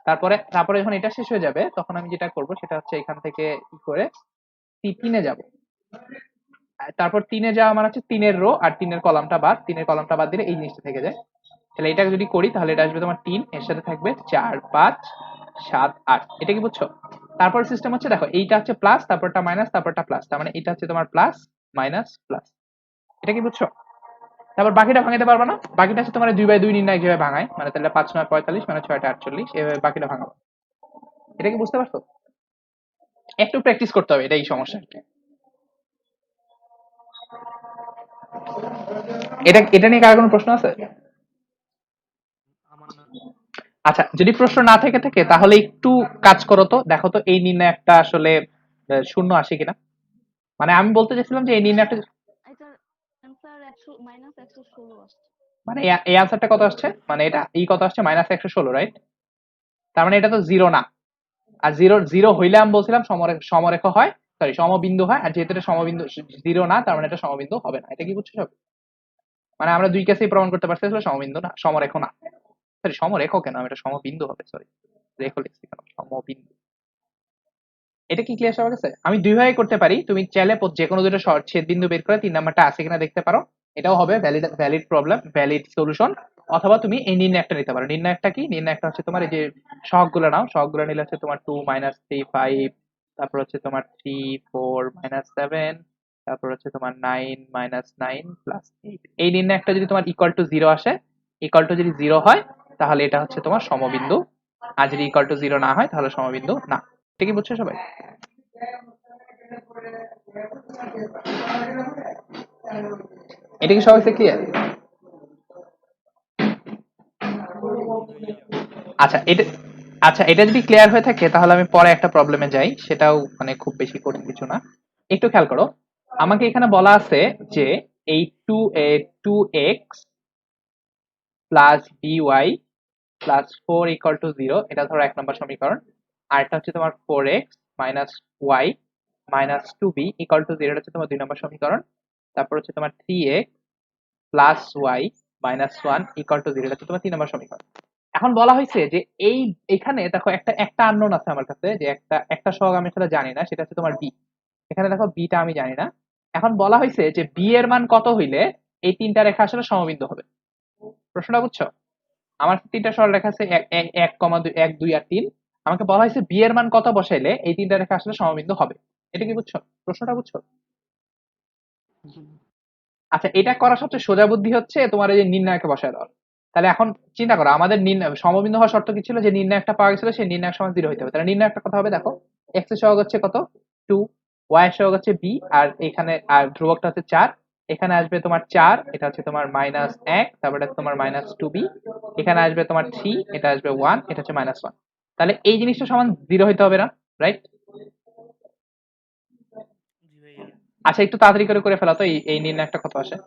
তারপরে যখন এটা শেষ হয়ে যাবে, তখন আমি যেটা করব সেটা হচ্ছে এখান থেকে কি করে 3 এ যাব। তারপর 3 এ যাওয়া মানে হচ্ছে 3 এর রো আর 3 এর কলামটা বাদ, 3 এর কলামটা বাদ দিলে এই জিনিসটা থেকে যায়। তাহলে এটা যদি করি, তাহলে এটা আসবে তোমার 3, এর সাথে থাকবে 4 5 7 8। এটা কি বুঝছো? তারপর সিস্টেম হচ্ছে দেখো, এইটা হচ্ছে প্লাস, তারপরটা মাইনাস, তারপরটা প্লাস, তার মানে এটা হচ্ছে তোমার প্লাস মাইনাস প্লাস। এটা কি বুঝছো? তারপর বাকিটা ভাঙাতে পারবে না, বাকিটা হচ্ছে তোমার 2/2 নির্ণয় যেভাবে ভাঙায়, মানে তাহলে 5 9 45 মানে 6 টা 48, এভাবে বাকিটা ভাঙাবো। এটা কি বুঝতে পারছো? একটু প্র্যাকটিস করতে হবে, এটাই সমস্যা। এটা নিয়ে কার কোনো প্রশ্ন আছে? আমার না। আচ্ছা, যদি প্রশ্ন না থেকে থাকে তাহলে একটু কাজ করো তো, দেখো তো এই নির্ণায়কটা আসলে শূন্য আসে কিনা। মানে আমি বলতে চাইছিলাম যে এই নির্ণায়কটা, এটার অ্যান্সার 100 -116 আসছে। মানে এই আনসারটা কত আসছে, মানে এটা কত আসছে? -116, রাইট? তার মানে এটা তো জিরো না। আর জিরো জিরো হইলে আমি বলছিলাম সমরেখ হয়, সরি সমবিন্দু হয়। আর যেহেতু এটা সমবিন্দু জিরো না, তার মানে এটা সমবিন্দু হবে না। এটা কি বুঝছো সব? মানে আমরা দুই কেসেই প্রমাণ করতে পারছি আসলে সমবিন্দু না, সমরেখ না। সরি সমরেখ কেন, আমি এটা সমবিন্দু হবে, সরি রেখ লিখছি কেন, সমবিন্দু। এটা কি ক্লিয়ার সবার কাছে? আমি দুই ভাবে করতে পারি, তুমি চাইলে যে কোনো দুটো ছেদ বিন্দু বের করে 3 নাম্বারটা আছে কিনা দেখতে পারো, এটাও হবে ভ্যালিড প্রবলেম, ভ্যালিড সলিউশন। অথবা তুমি এই নির্ণায়কটা নিতে পারো। নির্ণায়কটা কি? নির্ণায়কটা হচ্ছে তোমার এই যে সহগগুলো নাও, সহগগুলো নিলে হচ্ছে তোমার 2 -3 5, তারপর হচ্ছে তোমার 3 4 -7, তারপর হচ্ছে তোমার 9 -9 +8। এই নির্ণায়কটা যদি তোমার ইকুয়াল টু 0 আসে, ইকুয়াল টু যদি 0 হয়, তাহলে এটা হচ্ছে তোমার সমবিন্দু। আর যদি ইকুয়াল টু 0 না হয়, তাহলে সমবিন্দু না। এটা কি বুঝছো সবাই? এটা কি সবাই ক্লিয়ার? জি ভাইয়া। আচ্ছা এটা, আচ্ছা এটা যদি ক্লিয়ার হয়ে থাকে, তাহলে আমি পরে একটা প্রবলেমে যাই, সেটাও মানে খুব বেশি কঠিন কিছু না। একটু খেয়াল করো, আমাকে এখানে বলা আছে যে এই 2x plus by plus 4 equal to 0, এটা ধরো 1 নম্বর সমীকরণ। আর এটা হচ্ছে তোমার 4x minus y minus 2b equal to 0, এটা হচ্ছে তোমার 2 নম্বর সমীকরণ। তারপর হচ্ছে তোমার 3x plus y minus 1 equal to 0, এটা হচ্ছে তোমার 3 নম্বর সমীকরণ। এখন বলা হয়েছে যে এখানে দেখো একটা আননোন আছে আমার কাছে, যে একটা সহগ আমি আসলে জানি না, সেটা হচ্ছে তোমার b। এখানে দেখো বিটা আমি জানি না। এখন বলা হয়েছে যে বি এর মান কত হইলে এই তিনটা রেখা আসলে সমবিন্দু হবে। প্রশ্নটা বুঝছো? আমার তিনটা সরলরেখা আছে, 1 2 1 2 আর 3। আমাকে বলা হয়েছে বি এর মান কত বসাইলে এই তিনটা রেখা আসলে সমবিন্দু হবে। এটা কি বুঝছো? প্রশ্নটা বুঝছো? জি। আচ্ছা, এটা করা সবচেয়ে সোজা বুদ্ধি হচ্ছে তোমার এই যে নির্ণায়কে বসায় দেওয়া। তাহলে এখন চিন্তা করো, আমাদের সমবিন্দু হওয়ার শর্ত কি ছিল? যে নির্ণায়কটা পাওয়া গেছিল, সেই নির্ণায়ক সমান 0 হইতে হবে। তাহলে নির্ণায়কটা কত হবে দেখো, এক্স এর সহগ হচ্ছে কত 2, ওয়াই এর সহগ হচ্ছে বি, আর এখানে আর ধ্রুবকটা হচ্ছে 4। এখানে আসবে তোমার 4, এটা হচ্ছে তোমার -1, তারপর এটা তোমার -2b, এখানে আসবে তোমার 3, এটা আসবে 1, এটা হচ্ছে -1। তাহলে এই জিনিসটা সমান 0 হইতে হবে না, রাইট? জি ভাইয়া। আচ্ছা, একটু তাড়াতাড়ি করে করে ফেলা তো, এই নির্ণায়কটা কত আসে?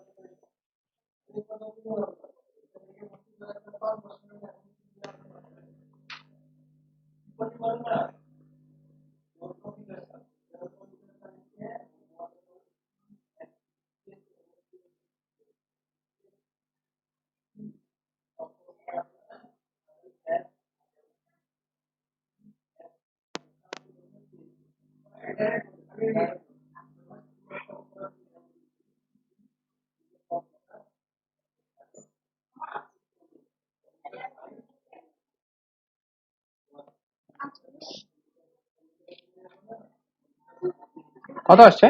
কত আসছে?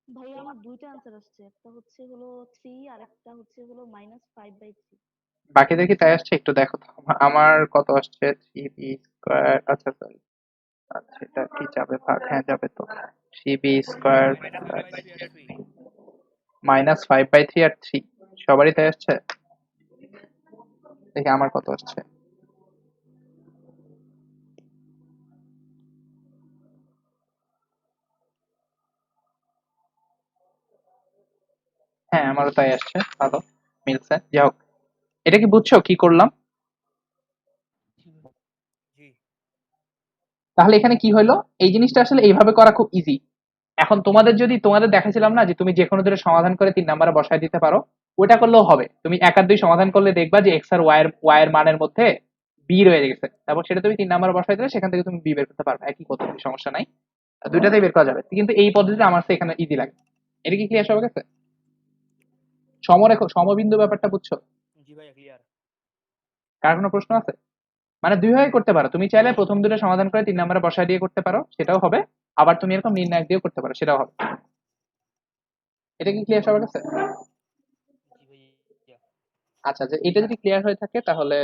ভাইয়া আমার দুইটা আনসার আসছে, একটা হচ্ছে হলো 3 আর একটা হচ্ছে হলো -5/3। বাকিদের কি তাই আসছে? একটু দেখো তো। আমার কত আসছে? 3b², আচ্ছা সরি, আচ্ছা এটা কি যাবে ভাগ? হ্যাঁ যাবে তো। 3b² -5/3 আর 3। -5/3 আর 3, সবারই তাই আসছে। দেখি আমার কত আসছে। হ্যাঁ, আমারও তাই আসছে, ভালো মিলছে। যাই হোক, এটা কি বুঝছো কি করলাম? জি। তাহলে এখানে কি হলো? এই জিনিসটা আসলে এইভাবে করা খুব ইজি। এখন তোমাদের যদি তোমাদের দেখাছিলাম না যে তুমি যে কোনো দুটো সমাধান করে 3 নাম্বারে বসায় দিতে পারো, ওটা করলেও হবে। তুমি 1 আর 2 সমাধান করলে দেখবা যে এক্স আর ওয়াই এর মানের মধ্যে বি রয়ে গেছে, তারপর সেটা তুমি 3 নাম্বারে বসায় দিলে সেখান থেকে তুমি বি বের করতে পারবে। একই পদ্ধতি, সমস্যা নাই, দুইটাতেই বের করা যাবে। কিন্তু এই পদ্ধতিটা আমার কাছে এখানে ইজি লাগে। এটা কি ক্লিয়ার সবার কাছে? সমরেখ সমবিন্দু ব্যাপারটা বুঝছো? জি ভাইয়া ক্লিয়ার। কার কোনো প্রশ্ন আছে? মানে দুই ভাবে করতে পারো, তুমি চাইলে প্রথম দুটো সমাধান করে 3 নাম্বারে বসায় দিয়ে করতে পারো, সেটাও হবে। আবার তুমি এরকম নির্ণায়ক দিয়েও করতে পারো, সেটাও হবে। এটা কি ক্লিয়ার সবার কাছে? জি ভাইয়া। আচ্ছা, যে এটা যদি ক্লিয়ার হয়ে থাকে তাহলে